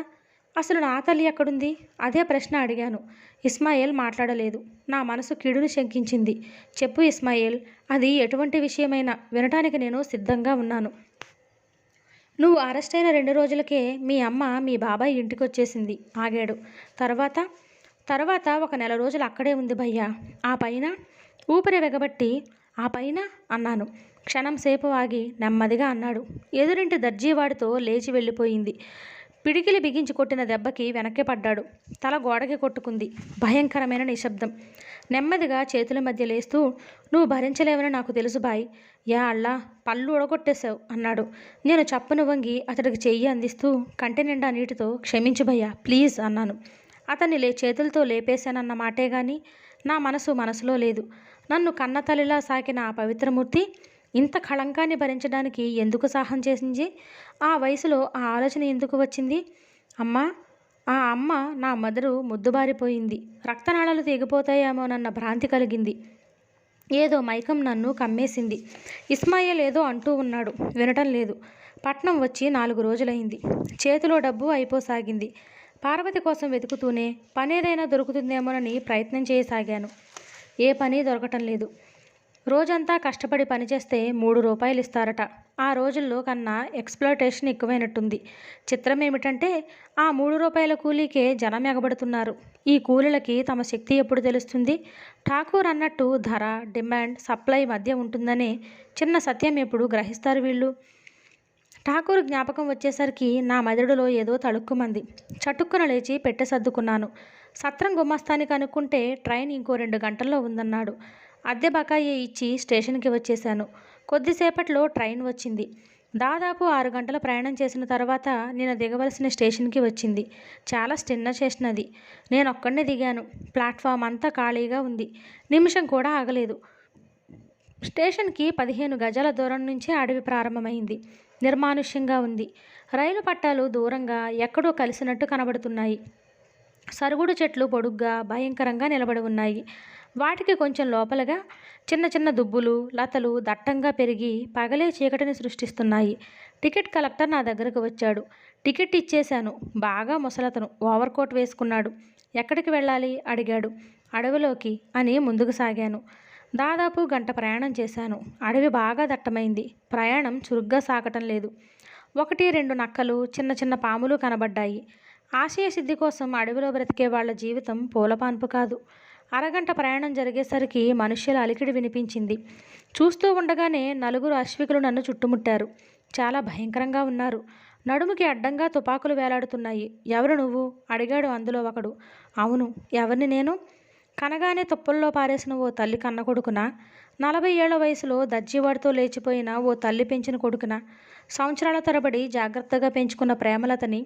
అసలు నా తల్లి ఎక్కడుంది? అదే ప్రశ్న అడిగాను. ఇస్మాయిల్ మాట్లాడలేదు. నా మనసు కీడుని శంకించింది. చెప్పు ఇస్మాయిల్, అది ఎటువంటి విషయమైనా వినటానికి నేను సిద్ధంగా ఉన్నాను. నువ్వు అరెస్ట్ అయిన 2 రోజులకే మీ అమ్మ మీ బాబాయ్ ఇంటికి వచ్చేసింది. ఆగాడు. తర్వాత 1 నెల రోజులు అక్కడే ఉంది భయ్యా. ఆ పైన ఊపిరి వెగబట్టి, ఆ పైన అన్నాను. క్షణం సేపు ఆగి నెమ్మదిగా అన్నాడు. ఎదురింటి దర్జీవాడితో లేచి వెళ్ళిపోయింది. పిడికిలి బిగించి కొట్టిన దెబ్బకి వెనక్కి పడ్డాడు. తల గోడకి కొట్టుకుంది. భయంకరమైన నిశ్శబ్దం. నెమ్మదిగా చేతుల మధ్య లేస్తూ, నువ్వు భరించలేవని నాకు తెలుసు బాయ్. యా అల్లా, పళ్ళు ఉడగొట్టేశావు అన్నాడు. నేను చప్పున వంగి అతడికి చెయ్యి అందిస్తూ కంటి నిండా నీటితో, క్షమించు భయ్యా ప్లీజ్ అన్నాను. అతన్ని చేతులతో లేపేశానన్న మాటే గాని నా మనసులో లేదు. నన్ను కన్న తల్లిలా సాకిన ఆ పవిత్రమూర్తి ఇంత కళంకాన్ని భరించడానికి ఎందుకు సాహం చేసింది? ఆ వయసులో ఆ ఆలోచన ఎందుకు వచ్చింది? ఆ అమ్మ నా మెదడు ముద్దుబారిపోయింది. రక్తనాళాలు తెగిపోతాయేమోనన్న భ్రాంతి కలిగింది. ఏదో మైకం నన్ను కమ్మేసింది. ఇస్మాయిల్ ఏదో అంటూ ఉన్నాడు, వినటం లేదు. పట్నం వచ్చి 4 రోజులైంది. చేతిలో డబ్బు అయిపోసాగింది. పార్వతి కోసం వెతుకుతూనే పనేదైనా దొరుకుతుందేమోనని ప్రయత్నం చేయసాగాను. ఏ పని దొరకటం లేదు. రోజంతా కష్టపడి పనిచేస్తే 3 రూపాయలు ఇస్తారట. ఆ రోజుల్లో కన్నా ఎక్స్‌ప్లాయిటేషన్ ఎక్కువైనట్టుంది. చిత్రం ఏమిటంటే ఆ 3 రూపాయల కూలీకే జనం ఎగబడుతున్నారు. ఈ కూలీలకి తమ శక్తి ఎప్పుడు తెలుస్తుంది? ఠాకూర్ అన్నట్టు ధర, డిమాండ్, సప్లై మధ్య ఉంటుందనే చిన్న సత్యం ఎప్పుడు గ్రహిస్తారు వీళ్ళు? ఠాకూర్ జ్ఞాపకం వచ్చేసరికి నా మెదడులో ఏదో తళుక్కుమంది. చటుక్కున లేచి పెట్టె సర్దుకున్నాను. సత్రం గుమస్తానికి అనుకుంటే ట్రైన్ ఇంకో 2 గంటల్లో ఉందన్నాడు. అద్దె బకాయి ఇచ్చి స్టేషన్కి వచ్చేశాను. కొద్దిసేపట్లో ట్రైన్ వచ్చింది. దాదాపు 6 గంటల ప్రయాణం చేసిన తర్వాత నేను దిగవలసిన స్టేషన్కి వచ్చింది. చాలా చిన్న స్టేషన్ అది. నేనొక్కడినే దిగాను. ప్లాట్ఫామ్ అంతా ఖాళీగా ఉంది. నిమిషం కూడా ఆగలేదు. స్టేషన్కి 15 గజాల దూరం నుంచే అడవి ప్రారంభమైంది. నిర్మానుష్యంగా ఉంది. రైలు పట్టాలు దూరంగా ఎక్కడో కలిసినట్టు కనబడుతున్నాయి. సరుగుడు చెట్లు పొడుగ్గా భయంకరంగా నిలబడి ఉన్నాయి. వాటికి కొంచెం లోపలగా చిన్న చిన్న దుబ్బులు, లతలు దట్టంగా పెరిగి పగలే చీకటిని సృష్టిస్తున్నాయి. టికెట్ కలెక్టర్ నా దగ్గరకు వచ్చాడు. టికెట్ ఇచ్చేశాను. బాగా ముసలతను, ఓవర్ కోట్ వేసుకున్నాడు. ఎక్కడికి వెళ్ళాలి అడిగాడు. అడవిలోకి అని ముందుకు సాగాను. దాదాపు గంట ప్రయాణం చేశాను. అడవి బాగా దట్టమైంది. ప్రయాణం చురుగ్గా సాగటం లేదు. 1-2 నక్కలు, చిన్న చిన్న పాములు కనబడ్డాయి. ఆశయ సిద్ధి కోసం అడవిలో బ్రతికే వాళ్ళ జీవితం పూలపాన్పు కాదు. అరగంట ప్రయాణం జరిగేసరికి మనుష్యుల అలికిడి వినిపించింది. చూస్తూ ఉండగానే 4 అశ్వికులు నన్ను చుట్టుముట్టారు. చాలా భయంకరంగా ఉన్నారు. నడుముకి అడ్డంగా తుపాకులు వేలాడుతున్నాయి. ఎవరు నువ్వు అడిగాడు అందులో ఒకడు. అవును, ఎవరిని నేను? కనగానే తుప్పల్లో పారేసిన ఓ తల్లి కన్న కొడుకునా? 40 ఏళ్ల వయసులో దర్జీవాడితో లేచిపోయిన ఓ తల్లి పెంచిన కొడుకునా? సంవత్సరాల తరబడి జాగ్రత్తగా పెంచుకున్న ప్రేమలతని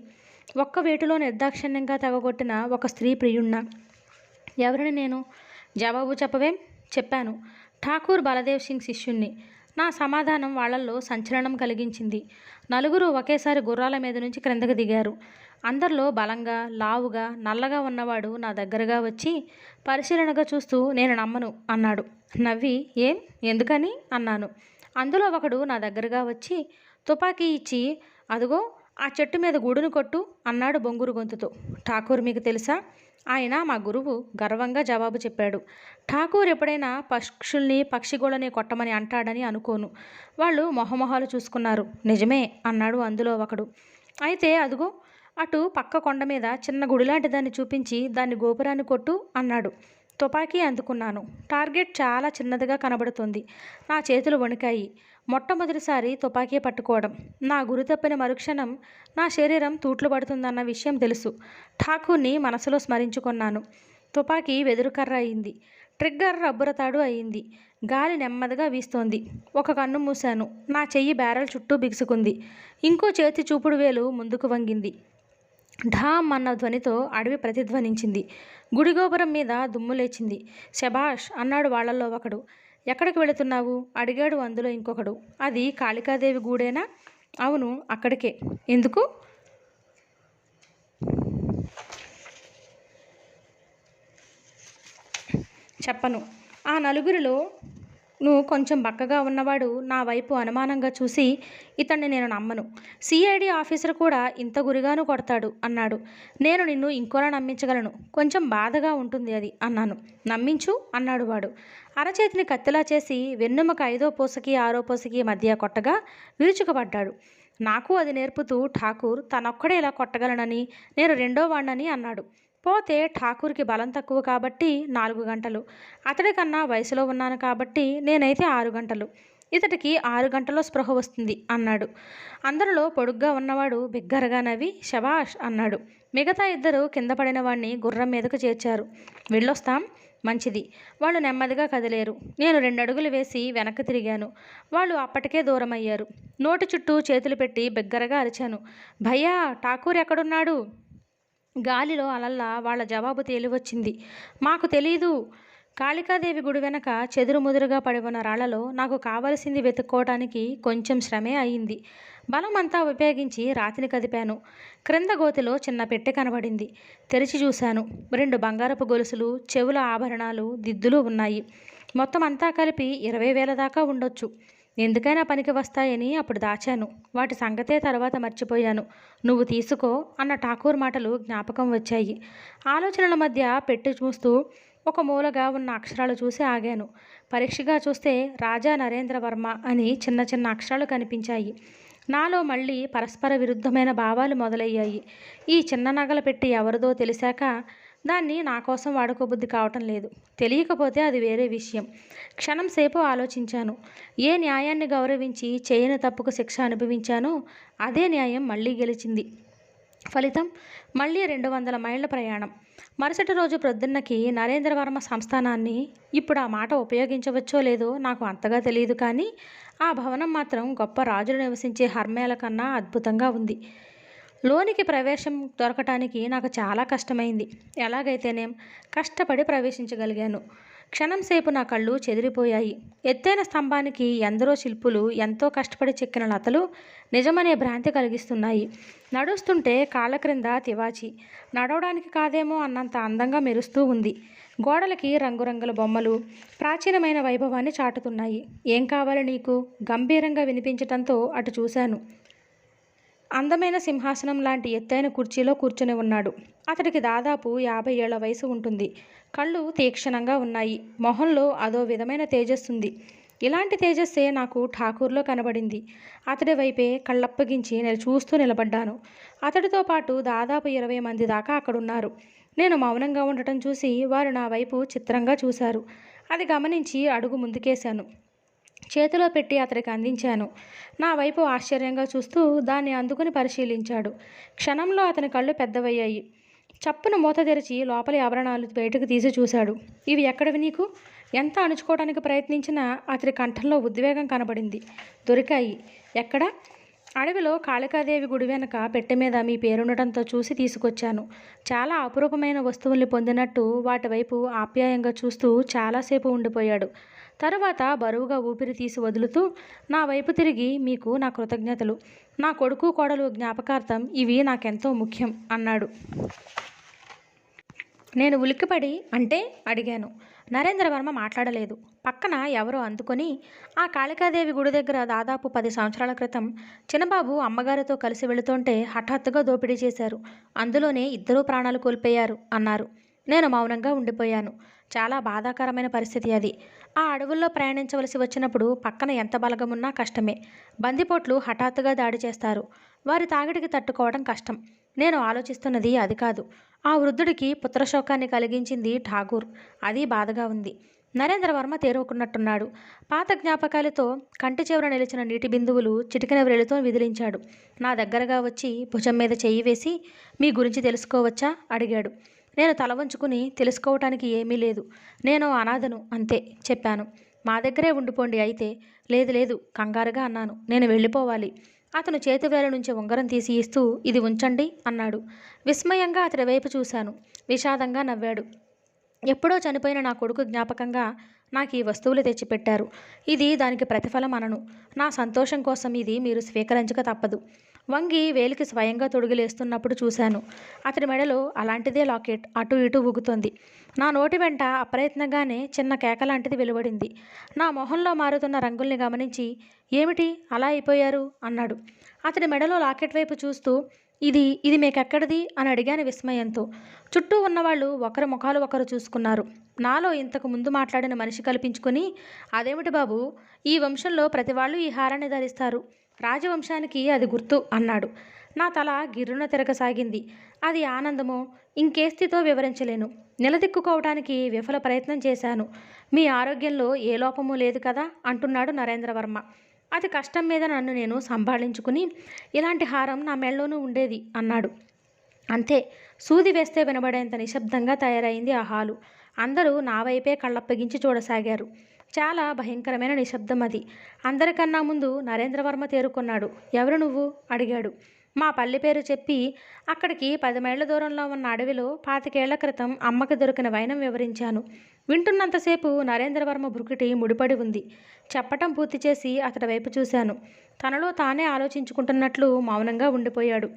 ఒక్క వేటులో నిర్దాక్షిణ్యంగా తెగగొట్టిన ఒక స్త్రీ ప్రియుణ్ణా? ఎవరిని నేను? జవాబు చెప్పవేం? చెప్పాను. ఠాకూర్ బలదేవ్ సింగ్ శిష్యుణ్ణి. నా సమాధానం వాళ్లల్లో సంచలనం కలిగించింది. 4 ఒకేసారి గుర్రాల మీద నుంచి క్రిందకు దిగారు. అందరిలో బలంగా, లావుగా, నల్లగా ఉన్నవాడు నా దగ్గరగా వచ్చి పరిశీలనగా చూస్తూ నేను నమ్మను అన్నాడు. నవ్వి ఏం, ఎందుకని అన్నాను. అందులో ఒకడు నా దగ్గరగా వచ్చి తుపాకీ ఇచ్చి అదుగో ఆ చెట్టు మీద గూడును కొట్టు అన్నాడు బొంగురు గొంతుతో. ఠాకూర్ మీకు తెలుసా? ఆయన మా గురువు గర్వంగా జవాబు చెప్పాడు. ఠాకూర్ ఎప్పుడైనా పక్షుల్ని పక్షిగోళ్ళని కొట్టమని అంటాడని అనుకోను. వాళ్ళు మొహమొహాలు చూసుకున్నారు. నిజమే అన్నాడు అందులో ఒకడు. అయితే అదుగో అటు పక్క కొండ మీద చిన్న గుడిలాంటి దాన్ని చూపించి దాన్ని గోపురాన్ని కొట్టు అన్నాడు. తుపాకీ అందుకున్నాను. టార్గెట్ చాలా చిన్నదిగా కనబడుతుంది. నా చేతులు వణికాయి. మొట్టమొదటిసారి తుపాకీ పట్టుకోవడం. నా గురి తప్పిన మరుక్షణం నా శరీరం తూట్లు పడుతుందన్న విషయం తెలుసు. ఠాకూర్ని మనసులో స్మరించుకున్నాను. తుపాకీ వెదురుకర్ర అయింది. ట్రిగ్గర్ రబ్బురతాడు అయింది. గాలి నెమ్మదిగా వీస్తోంది. ఒక కన్ను మూశాను. నా చెయ్యి బ్యారెల్ చుట్టూ బిగుసుకుంది. ఇంకో చేతి చూపుడు వేలు ముందుకు వంగింది. ఢామ్ అన్న ధ్వనితో అడవి ప్రతిధ్వనించింది. గుడిగోపురం మీద దుమ్ము లేచింది. శభాష్ అన్నాడు వాళ్లలో ఒకడు. ఎక్కడికి వెళుతున్నావు అడిగాడు అందులో ఇంకొకడు. అది కాళికాదేవి గూడేనా? అవును, అక్కడికే. ఎందుకు? చెప్పను. ఆ 4 నువ్వు కొంచెం బక్కగా ఉన్నవాడు నా వైపు అనుమానంగా చూసి ఇతన్ని నేను నమ్మను. సిఐడి ఆఫీసర్ కూడా ఇంత గురిగాను కొడతాడు అన్నాడు. నేను నిన్ను ఇంకోలా నమ్మించగలను. కొంచెం బాధగా ఉంటుంది అది అన్నాను. నమ్మించు అన్నాడు వాడు. అరచేతిని కత్తిలా చేసి వెన్నెముక 5వ పూసకి 6వ పూసకి మధ్య కొట్టగా విరుచుకుపడ్డాడు. నాకు అది నేర్పుతూ ఠాకూర్ తనొక్కడే ఇలా కొట్టగలనని, నేను 2వ వాణ్ణని అన్నాడు. పోతే ఠాకూర్కి బలం తక్కువ కాబట్టి 4 గంటలు, అతడికన్నా వయసులో ఉన్నాను కాబట్టి నేనైతే 6 గంటలు, ఇతడికి 6 గంటల్లో స్పృహ వస్తుంది అన్నాడు. అందరిలో పొడుగ్గా ఉన్నవాడు బిగ్గరగా నవ్వి శభాష్ అన్నాడు. మిగతా 2 కింద పడిన వాణ్ణి గుర్రం మీదకు చేర్చారు. వెళ్ళొస్తాం. మంచిది. వాళ్ళు నెమ్మదిగా కదిలేరు. నేను 2 అడుగులు వేసి వెనక్కి తిరిగాను. వాళ్ళు అప్పటికే దూరమయ్యారు. నోటి చుట్టూ చేతులు పెట్టి బిగ్గరగా అరిచాను. భయ్యా, ఠాకూర్ ఎక్కడున్నాడు? గాలిలో అలల్లా వాళ్ళ జవాబు తేలివచ్చింది. మాకు తెలీదు. కాళికాదేవి గుడి వెనక చెదురుముదురుగా పడి ఉన్న రాళ్లలో నాకు కావలసింది వెతుక్కోవటానికి కొంచెం శ్రమే అయింది. బలమంతా ఉపయోగించి రాతిని కదిపాను. క్రింద గోతిలో చిన్న పెట్టె కనబడింది. తెరిచి చూశాను. 2 బంగారపు గొలుసులు, చెవుల ఆభరణాలు, దిద్దులు ఉన్నాయి. మొత్తం అంతా కలిపి 20,000 దాకా ఉండొచ్చు. ఎందుకైనా పనికి వస్తాయని అప్పుడు దాచాను. వాటి సంగతే తర్వాత మర్చిపోయాను. నువ్వు తీసుకో అన్న ఠాకూర్ మాటలు జ్ఞాపకం వచ్చాయి. ఆలోచనల మధ్య పెట్టి చూస్తూ ఒక మూలగా ఉన్న అక్షరాలు చూసి ఆగాను. పరీక్షగా చూస్తే రాజా నరేంద్ర వర్మ అని చిన్న చిన్న అక్షరాలు కనిపించాయి. నాలో మళ్ళీ పరస్పర విరుద్ధమైన భావాలు మొదలయ్యాయి. ఈ చిన్న నగల పెట్టి ఎవరిదో తెలిసాక దాన్ని నా కోసం వాడుకోబుద్ధి కావటం లేదు. తెలియకపోతే అది వేరే విషయం. క్షణం సేపు ఆలోచించాను. ఏ న్యాయాన్ని గౌరవించి చేయని తప్పుకు శిక్ష అనుభవించానో అదే న్యాయం మళ్ళీ గెలిచింది. ఫలితం మళ్ళీ 200 మైళ్ళ ప్రయాణం. మరుసటి రోజు ప్రొద్దున్నకి నరేంద్రవర్మ సంస్థానాన్ని, ఇప్పుడు ఆ మాట ఉపయోగించవచ్చో లేదో నాకు అంతగా తెలియదు, కానీ ఆ భవనం మాత్రం గొప్ప రాజులు నివసించే హర్మేల కన్నా అద్భుతంగా ఉంది. లోనికి ప్రవేశం దొరకటానికి నాకు చాలా కష్టమైంది. ఎలాగైతేనేం కష్టపడి ప్రవేశించగలిగాను. క్షణం సేపు నా కళ్ళు చెదిరిపోయాయి. ఎత్తైన స్తంభానికి ఎందరో శిల్పులు ఎంతో కష్టపడి చెక్కిన లతలు నిజమనే భ్రాంతి కలిగిస్తున్నాయి. నడుస్తుంటే కాళ్ళ క్రింద తివాచి, నడవడానికి కాదేమో అన్నంత అందంగా మెరుస్తూ ఉంది. గోడలకి రంగురంగుల బొమ్మలు ప్రాచీనమైన వైభవాన్ని చాటుతున్నాయి. ఏం కావాలి నీకు? గంభీరంగా వినిపించటంతో అటు చూశాను. అందమైన సింహాసనం లాంటి ఎత్తైన కుర్చీలో కూర్చుని ఉన్నాడు. అతడికి దాదాపు 50 ఏళ్ల వయసు ఉంటుంది. కళ్ళు తీక్షణంగా ఉన్నాయి. మొహంలో అదో విధమైన తేజస్సుంది. ఇలాంటి తేజస్సే నాకు ఠాకూర్లో కనబడింది. అతడి వైపే కళ్ళప్పగించి చూస్తూ నిలబడ్డాను. అతడితో పాటు దాదాపు 20 మంది దాకా అక్కడున్నారు. నేను మౌనంగా ఉండటం చూసి వారు నా వైపు చిత్రంగా చూశారు. అది గమనించి అడుగు ముందుకేశాను. చేతిలో పెట్టి అతడికి అందించాను. నా వైపు ఆశ్చర్యంగా చూస్తూ దాన్ని అందుకుని పరిశీలించాడు. క్షణంలో అతని కళ్ళు పెద్దవయ్యాయి. చప్పున మూత తెరిచి లోపలి ఆభరణాలు బయటకు తీసి చూశాడు. ఇవి ఎక్కడివి నీకు? ఎంత అణుచుకోవడానికి ప్రయత్నించినా అతడి కంఠంలో ఉద్వేగం కనబడింది. దొరికాయి. ఎక్కడ? అడవిలో కాళికాదేవి గుడి వెనక పెట్టె మీద మీ పేరుండటంతో చూసి తీసుకొచ్చాను. చాలా అపురూపమైన వస్తువుల్ని పొందినట్టు వాటి వైపు ఆప్యాయంగా చూస్తూ చాలాసేపు ఉండిపోయాడు. తరువాత బరువుగా ఊపిరి తీసి వదులుతూ నా వైపు తిరిగి, మీకు నా కృతజ్ఞతలు. నా కొడుకు కోడలు జ్ఞాపకార్థం ఇవి నాకెంతో ముఖ్యం అన్నాడు. నేను ఉలిక్కిపడి అంటే అడిగాను. నరేంద్రవర్మ మాట్లాడలేదు. పక్కన ఎవరో అందుకొని, ఆ కాళికాదేవి గుడి దగ్గర దాదాపు 10 సంవత్సరాల క్రితం చిన్నబాబు అమ్మగారితో కలిసి వెళుతుంటే హఠాత్తుగా దోపిడీ చేశారు. అందులోనే 2 ప్రాణాలు కోల్పోయారు అన్నారు. నేను మౌనంగా ఉండిపోయాను. చాలా బాధాకరమైన పరిస్థితి అది. ఆ అడవుల్లో ప్రయాణించవలసి వచ్చినప్పుడు పక్కన ఎంత బలగమున్నా కష్టమే. బందిపోట్లు హఠాత్తుగా దాడి చేస్తారు. వారి తాకిడికి తట్టుకోవడం కష్టం. నేను ఆలోచిస్తున్నది అది కాదు. ఆ వృద్ధుడికి పుత్రశోకాన్ని కలిగించింది ఠాగూర్. అది బాధగా ఉంది. నరేంద్రవర్మ తేరుకున్నట్టున్నాడు. పాత జ్ఞాపకాలతో కంటి చివర నిలిచిన నీటి బిందువులు చిటికిన వ్రేలితో విదిలించాడు. నా దగ్గరగా వచ్చి భుజం మీద చెయ్యి వేసి, మీ గురించి తెలుసుకోవచ్చా అడిగాడు. నేను తల వంచుకుని, తెలుసుకోవటానికి ఏమీ లేదు. నేను అనాథను అంతే చెప్పాను. మా దగ్గరే ఉండిపోండి అయితే. లేదు లేదు కంగారుగా అన్నాను. నేను వెళ్ళిపోవాలి. అతను చేతివేల నుంచి ఉంగరం తీసి ఇస్తూ, ఇది ఉంచండి అన్నాడు. విస్మయంగా అతడి వైపు చూశాను. విషాదంగా నవ్వాడు. ఎప్పుడో చనిపోయిన నా కొడుకు జ్ఞాపకంగా నాకు ఈ వస్తువులు తెచ్చిపెట్టారు. ఇది దానికి ప్రతిఫలం అనను. నా సంతోషం కోసం ఇది మీరు స్వీకరించక తప్పదు. వంగి వేలికి స్వయంగా తొడుగులేస్తున్నప్పుడు చూశాను. అతడి మెడలో అలాంటిదే లాకెట్ అటు ఇటు ఊగుతోంది. నా నోటి వెంట అప్రయత్నంగానే చిన్న కేక లాంటిది వెలువడింది. నా మొహంలో మారుతున్న రంగుల్ని గమనించి, ఏమిటి అలా అయిపోయారు అన్నాడు. అతడి మెడలో లాకెట్ వైపు చూస్తూ, ఇది మీకెక్కడిది అని అడిగాను విస్మయంతో. చుట్టూ ఉన్నవాళ్ళు ఒకరి ముఖాలు ఒకరు చూసుకున్నారు. నాలో ఇంతకు ముందు మాట్లాడిన మనిషి కల్పించుకొని, అదేమిటి బాబు, ఈ వంశంలో ప్రతి వాళ్ళు ఈ హారాన్ని ధరిస్తారు. రాజవంశానికి అది గుర్తు అన్నాడు. నా తల గిర్రున తిరగసాగింది. అది ఆనందమో ఇంకే స్థితో వివరించలేను. నిలదిక్కుకోవటానికి విఫల ప్రయత్నం చేశాను. మీ ఆరోగ్యంలో ఏ లోపమూ లేదు కదా అంటున్నాడు నరేంద్రవర్మ. అతి కష్టం మీద నన్ను నేను సంభాళించుకుని, ఇలాంటి హారం నా మెళ్ళలోనూ ఉండేది అన్నాడు. అంతే. సూది వేస్తే వినబడేంత నిశ్శబ్దంగా తయారైంది ఆ హాలు. అందరూ నా వైపే కళ్ళప్పగించి చూడసాగారు. చాలా భయంకరమైన నిశ్శబ్దం అది. అందరికన్నా ముందు నరేంద్రవర్మ తేరుకున్నాడు. ఎవరు నువ్వు అడిగాడు. మా పల్లె పేరు చెప్పి అక్కడికి 10 మైళ్ళ దూరంలో ఉన్న అడవిలో 25 ఏళ్ల క్రితం అమ్మకి దొరికిన వైనం వివరించాను. వింటున్నంతసేపు నరేంద్రవర్మ బ్రుకిటి ముడిపడి ఉంది. చెప్పటం పూర్తి చేసి అతడి వైపు చూశాను. తనలో తానే ఆలోచించుకుంటున్నట్లు మౌనంగా ఉండిపోయాడు.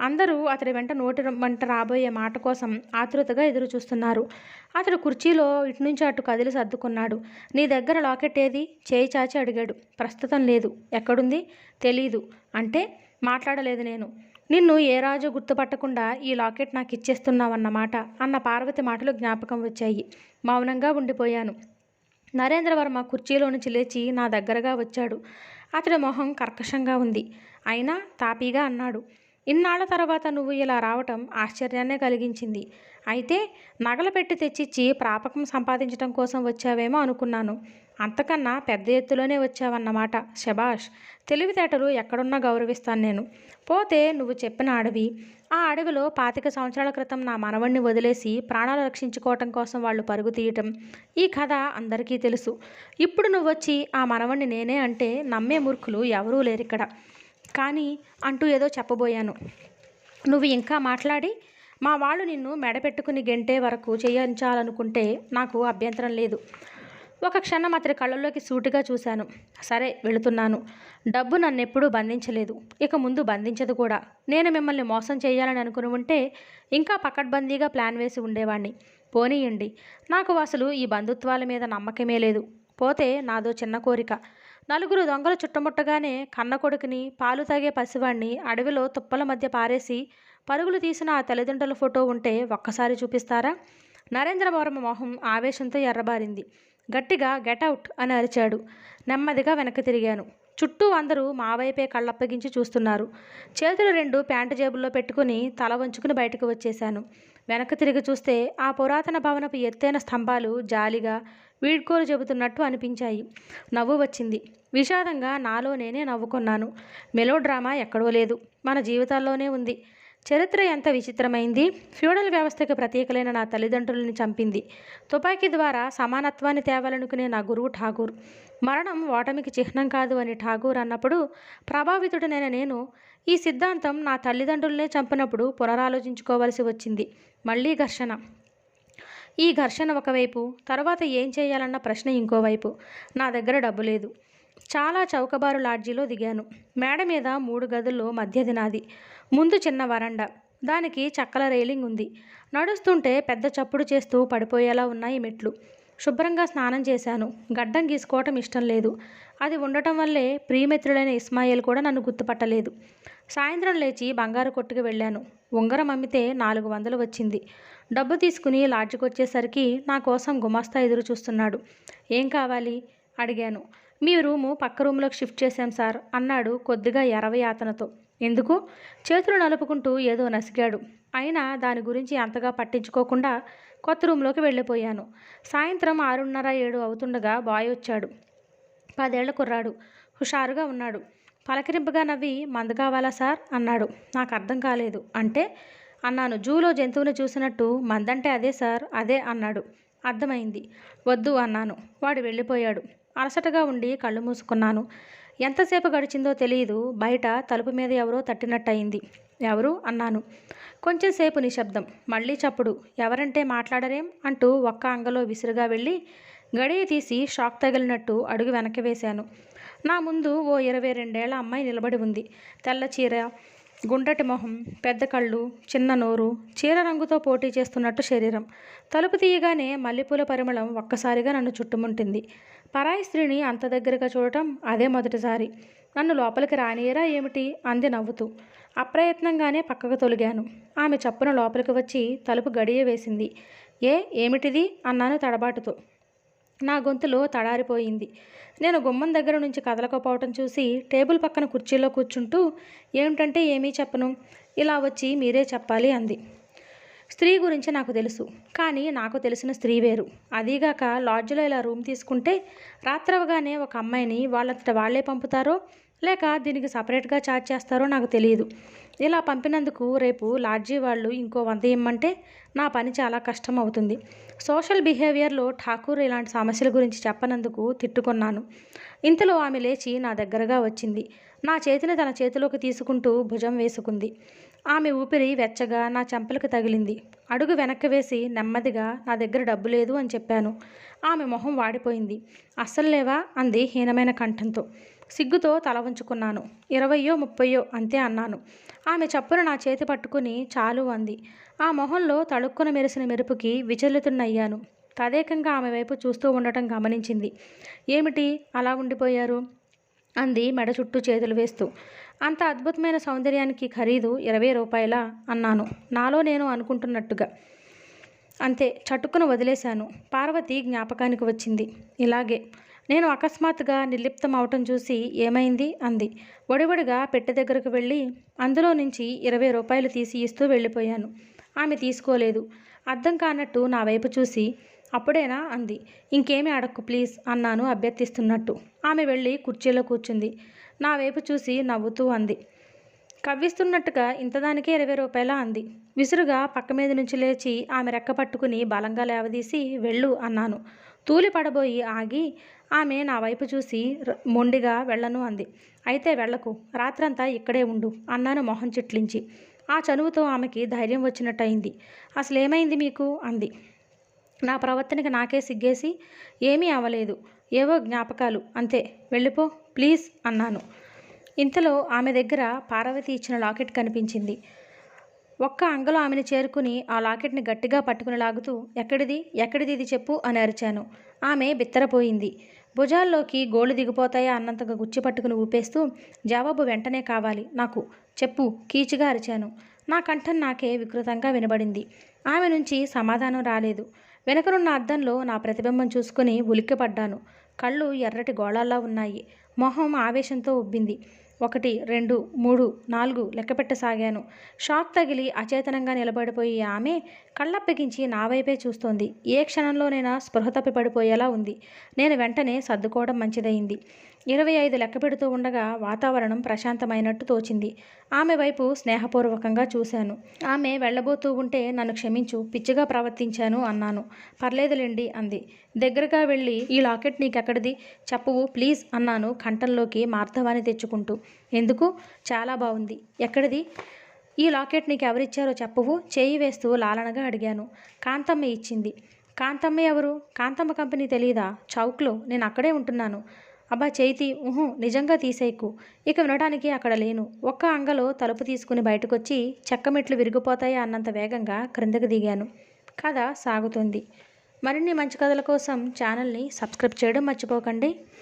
అందరూ అతడి నోటి వెంట రాబోయే మాట కోసం ఆతృతగా ఎదురు చూస్తున్నారు. అతడు కుర్చీలో ఇటు నుంచి అటు కదిలి సర్దుకున్నాడు. నీ దగ్గర లాకెట్ ఏది? చేయి చాచి అడిగాడు. ప్రస్తుతం లేదు. ఎక్కడుంది? తెలీదు. అంటే మాట్లాడలేదు నేను. నిన్ను ఏ రాజు గుర్తుపట్టకుండా ఈ లాకెట్ నాకు ఇచ్చేస్తున్నావన్నమాట అన్న పార్వతి మాటలు జ్ఞాపకం వచ్చాయి. మౌనంగా ఉండిపోయాను. నరేంద్రవర్మ కుర్చీలో నుంచి లేచి నా దగ్గరగా వచ్చాడు. అతడి మొహం కర్కశంగా ఉంది. అయినా తాపీగా అన్నాడు. ఇన్నాళ్ల తర్వాత నువ్వు ఇలా రావటం ఆశ్చర్యాన్నే కలిగించింది. అయితే నగలు పెట్టి తెచ్చిచ్చి ప్రాపకం సంపాదించడం కోసం వచ్చావేమో అనుకున్నాను. అంతకన్నా పెద్ద ఎత్తులోనే వచ్చావన్నమాట. శబాష్. తెలివితేటలు ఎక్కడున్నా గౌరవిస్తాను నేను. పోతే నువ్వు చెప్పిన అడవి, ఆ అడవిలో 25 సంవత్సరాల క్రితం నా మనవణ్ణి వదిలేసి ప్రాణాలు రక్షించుకోవటం కోసం వాళ్ళు పరుగు తీయటం, ఈ కథ అందరికీ తెలుసు. ఇప్పుడు నువ్వొచ్చి ఆ మనవణ్ణి నేనే అంటే నమ్మే మూర్ఖులు ఎవరూ లేరిక్కడ. కానీ అంటూ ఏదో చెప్పబోయాను. నువ్వు ఇంకా మాట్లాడి మా వాళ్ళు నిన్ను మెడపెట్టుకుని గెంటే వరకు చేయించాలనుకుంటే నాకు అభ్యంతరం లేదు. ఒక క్షణం అతడి కళ్ళల్లోకి సూటిగా చూశాను. సరే వెళుతున్నాను. డబ్బు నన్నెప్పుడూ బంధించలేదు, ఇక ముందు బంధించదు కూడా. నేను మిమ్మల్ని మోసం చేయాలని అనుకుని ఉంటే ఇంకా పకడ్బందీగా ప్లాన్ వేసి ఉండేవాణ్ణి. పోనీయండి. నాకు అసలు ఈ బంధుత్వాల మీద నమ్మకమే లేదు. పోతే నాదో చిన్న కోరిక. నలుగురు దొంగలు చుట్టుముట్టగానే కన్న కొడుకుని, పాలు తాగే పసివాణ్ణి అడవిలో తుప్పల మధ్య పారేసి పరుగులు తీసిన ఆ తల్లిదండ్రుల ఫోటో ఉంటే ఒక్కసారి చూపిస్తారా? నరేంద్రవర్మ మొహం ఆవేశంతో ఎర్రబారింది. గట్టిగా గెటౌట్ అని అరిచాడు. నెమ్మదిగా వెనక్కి తిరిగాను. చుట్టూ అందరూ మా వైపే కళ్ళప్పగించి చూస్తున్నారు. చేతులు రెండు ప్యాంటు జేబుల్లో పెట్టుకుని తల వంచుకుని బయటకు వచ్చేశాను. వెనక్కి తిరిగి చూస్తే ఆ పురాతన భవనపు ఎత్తైన స్తంభాలు జాలిగా వీడ్కోలు చెబుతున్నట్టు అనిపించాయి. నవ్వు వచ్చింది. విషాదంగా నాలో నేనే నవ్వుకున్నాను. మెలోడ్రామా ఎక్కడో లేదు, మన జీవితాల్లోనే ఉంది. చరిత్ర ఎంత విచిత్రమైంది. ఫ్యూడల్ వ్యవస్థకి ప్రతీకలైన నా తల్లిదండ్రులని చంపింది. తుపాకీ ద్వారా సమానత్వాన్ని తేవాలనుకునే నా గురువు ఠాగూర్. మరణం ఓటమికి చిహ్నం కాదు అని ఠాగూర్ అన్నప్పుడు ప్రభావితుడనైన నేను ఈ సిద్ధాంతం నా తల్లిదండ్రులనే చంపినప్పుడు పునరాలోచించుకోవలసి వచ్చింది. మళ్ళీ ఘర్షణ. ఈ ఘర్షణ ఒకవైపు, తర్వాత ఏం చేయాలన్న ప్రశ్న ఇంకోవైపు. నా దగ్గర డబ్బు లేదు. చాలా చౌకబారు లాడ్జీలో దిగాను. మేడ మీద 3 గదుల్లో మధ్యది నాది. ముందు చిన్న వరండా, దానికి చెక్కల రైలింగ్ ఉంది. నడుస్తుంటే పెద్ద చప్పుడు చేస్తూ పడిపోయేలా ఉన్నాయి మెట్లు. శుభ్రంగా స్నానం చేశాను. గడ్డం గీసుకోవటం ఇష్టం లేదు. అది ఉండటం వల్లే ప్రియమిత్రుడైన ఇస్మాయిల్ కూడా నన్ను గుర్తుపట్టలేదు. సాయంత్రం లేచి బంగారు కొట్టుకు వెళ్ళాను. ఉంగరం అమ్మితే 400 వచ్చింది. డబ్బు తీసుకుని లాడ్జికి వచ్చేసరికి నా కోసం గుమాస్తా ఎదురు చూస్తున్నాడు. ఏం కావాలి అడిగాను. మీ రూము పక్క రూమ్లోకి షిఫ్ట్ చేశాం సార్ అన్నాడు కొద్దిగా యాతనతో. ఎందుకు? చేతులు నలుపుకుంటూ ఏదో నసిగాడు. అయినా దాని గురించి అంతగా పట్టించుకోకుండా కొత్త రూమ్లోకి వెళ్ళిపోయాను. సాయంత్రం 6:30, 7 అవుతుండగా బాయ్ వచ్చాడు. 10 ఏళ్ల కుర్రాడు. హుషారుగా ఉన్నాడు. పలకరింపుగా నవ్వి మందు కావాలా సార్ అన్నాడు. నాకు అర్థం కాలేదు. అంటే అన్నాను. జూలో జంతువుని చూసినట్టు. మందంటే అదే సార్, అదే అన్నాడు. అర్థమైంది. వద్దు అన్నాను. వాడు వెళ్ళిపోయాడు. అలసటగా ఉండి కళ్ళు మూసుకున్నాను. ఎంతసేపు గడిచిందో తెలియదు. బయట తలుపు మీద ఎవరో తట్టినట్టయింది. ఎవరు అన్నాను. కొంచెంసేపు నిశ్శబ్దం. మళ్ళీ చప్పుడు. ఎవరంటే మాట్లాడరేం అంటూ ఒక్క అంగలో విసురుగా వెళ్ళి గడియ తీసి షాక్ తగిలినట్టు అడుగు వెనక్కి వేశాను. నా ముందు ఓ 22 ఏళ్ల అమ్మాయి నిలబడి ఉంది. తెల్ల చీర, గుండ్రటి మొహం, పెద్ద కళ్ళు, చిన్న నోరు, చీర రంగుతో పోటీ చేస్తున్నట్టు శరీరం. తలుపు తీయగానే మల్లెపూల పరిమళం ఒక్కసారిగా నన్ను చుట్టుముట్టింది. పరాయి స్త్రీని అంత దగ్గరగా చూడటం అదే మొదటిసారి. నన్ను లోపలికి రానియరా ఏమిటి అంది నవ్వుతూ. అప్రయత్నంగానే పక్కకు తొలిగాను. ఆమె చప్పున లోపలికి వచ్చి తలుపు గడియ వేసింది. ఏమిటిది అన్నాను తడబాటుతో. నా గొంతులో తడారిపోయింది. నేను గుమ్మం దగ్గర నుంచి కదలకపోవటం చూసి టేబుల్ పక్కన కుర్చీలో కూర్చుంటూ ఏమిటంటే ఏమీ చెప్పను, ఇలా వచ్చి మీరే చెప్పాలి అంది. స్త్రీ గురించి నాకు తెలుసు, కానీ నాకు తెలిసిన స్త్రీ వేరు. అదీగాక లాడ్జ్లో ఇలా రూమ్ తీసుకుంటే రాత్రవగానే ఒక అమ్మాయిని వాళ్ళంతట వాళ్లే పంపుతారో లేక దీనికి సపరేట్గా ఛార్జ్ చేస్తారో నాకు తెలియదు. ఇలా పంపినందుకు రేపు లాడ్జీ వాళ్ళు ఇంకో 100 ఇమ్మంటే నా పని చాలా కష్టం అవుతుంది. సోషల్ బిహేవియర్లో ఠాకూర్ ఇలాంటి సమస్యల గురించి చెప్పనందుకు తిట్టుకున్నాను. ఇంతలో ఆమె లేచి నా దగ్గరగా వచ్చింది. నా చేతిని తన చేతిలోకి తీసుకుంటూ భుజం వేసుకుంది. ఆమె ఊపిరి వెచ్చగా నా చెంపలకు తగిలింది. అడుగు వెనక్కి వేసి నెమ్మదిగా నా దగ్గర డబ్బు లేదు అని చెప్పాను. ఆమె మొహం వాడిపోయింది. అస్సలు లేవా అంది హీనమైన కంఠంతో. సిగ్గుతో తల వంచుకున్నాను. 20 30 అంతే అన్నాను. ఆమె చప్పున నా చేతి పట్టుకుని చాలు అంది. ఆ మొహంలో తళుక్కున మెరిసిన మెరుపుకి విచలితున్నయ్యాను. తదేకంగా ఆమె వైపు చూస్తూ ఉండటం గమనించింది. ఏమిటి అలా ఉండిపోయారు అంది మెడ చుట్టూ చేతులు వేస్తూ. అంత అద్భుతమైన సౌందర్యానికి ఖరీదు 20 రూపాయలా అన్నాను నాలో నేను అనుకుంటున్నట్టుగా. అంతే చటుక్కున వదిలేశాను. పార్వతి జ్ఞాపకానికి వచ్చింది. ఇలాగే నేను అకస్మాత్తుగా నిర్లిప్తం అవటం చూసి ఏమైంది అంది. ఒడివడిగా పెట్టె దగ్గరకు వెళ్ళి అందులో నుంచి 20 రూపాయలు తీసి ఇస్తూ వెళ్ళిపోయాను. ఆమె తీసుకోలేదు. అర్థం కానట్టు నా వైపు చూసి అప్పుడేనా అంది. ఇంకేమీ అడక్కు ప్లీజ్ అన్నాను అభ్యర్థిస్తున్నట్టు. ఆమె వెళ్ళి కుర్చీలో కూర్చుంది. నా వైపు చూసి నవ్వుతూ అంది. కవ్విస్తున్నట్టుగా ఇంతదానికే 20 రూపాయలా అంది. విసురుగా పక్క మీద నుంచి లేచి ఆమె రెక్క పట్టుకుని బలంగా లేవదీసి వెళ్ళు అన్నాను. తూలి పడబోయి ఆగి ఆమె నా వైపు చూసి మొండిగా వెళ్ళను అంది. అయితే వెళ్ళకు, రాత్రంతా ఇక్కడే ఉండు అన్నాను మొహం చిట్లించి. ఆ చనువుతో ఆమెకి ధైర్యం వచ్చినట్టయింది. అసలేమైంది మీకు అంది. నా ప్రవర్తనకి నాకే సిగ్గేసి ఏమీ అవ్వలేదు, ఏవో జ్ఞాపకాలు అంతే, వెళ్ళిపో ప్లీజ్ అన్నాను. ఇంతలో ఆమె దగ్గర పార్వతి ఇచ్చిన లాకెట్ కనిపించింది. ఒక్క అంగలో ఆమెను చేరుకుని ఆ లాకెట్ని గట్టిగా పట్టుకుని లాగుతూ ఎక్కడిది ఇది చెప్పు అని అరిచాను. ఆమె బిత్తరపోయింది. భుజాల్లోకి గోళ్ళు దిగిపోతాయా అన్నంతగా గుచ్చి పట్టుకుని ఊపేస్తూ, జవాబు వెంటనే కావాలి నాకు, చెప్పు కీచుగా అరిచాను. నా కంఠం నాకే వికృతంగా వినబడింది. ఆమె నుంచి సమాధానం రాలేదు. వెనకనున్న అద్దంలో నా ప్రతిబింబం చూసుకుని ఉలిక్కిపడ్డాను. కళ్ళు ఎర్రటి గోళాల్లా ఉన్నాయి. మొహం ఆవేశంతో ఉబ్బింది. 1, 2, 3, 4 లెక్కపెట్టసాగాను. షాక్ తగిలి అచేతనంగా నిలబడిపోయి ఆమె కళ్ళప్పగించి నా వైపే చూస్తోంది. ఏ క్షణంలోనైనా స్పృహ తప్పి పడిపోయేలా ఉంది. నేను వెంటనే సర్దుకోవడం మంచిదయింది. 25 లెక్కపెడుతూ ఉండగా వాతావరణం ప్రశాంతమైనట్టు తోచింది. ఆమె వైపు స్నేహపూర్వకంగా చూశాను. ఆమె వెళ్ళబోతూ ఉంటే నన్ను క్షమించు, పిచ్చిగా ప్రవర్తించాను అన్నాను. పర్లేదులేండి అంది. దగ్గరగా వెళ్ళి ఈ లాకెట్ నీకెక్కడిది చెప్పవు ప్లీజ్ అన్నాను కంఠంలోకి మార్ధవాన్ని తెచ్చుకుంటూ. ఎందుకు? చాలా బాగుంది. ఎక్కడిది? ఈ లాకెట్ నీకు ఎవరిచ్చారో చెప్పవు చేయి వేస్తూ లాలనగా అడిగాను. కాంతమ్మ ఇచ్చింది. కాంతమ్మ ఎవరు? కాంతమ్మ కంపెనీ తెలీదా? చౌక్లో, నేను అక్కడే ఉంటున్నాను. అబ్బా చేయి నిజంగా తీసేయకు. ఇక వినడానికి అక్కడ లేను. ఒక్క అంగలో తలుపు తీసుకుని బయటకొచ్చి చెక్కమెట్లు విరిగిపోతాయా అన్నంత వేగంగా క్రిందకి దిగాను. కథ సాగుతుంది. మరిన్ని మంచి కథల కోసం ఛానల్ని సబ్స్క్రైబ్ చేయడం మర్చిపోకండి.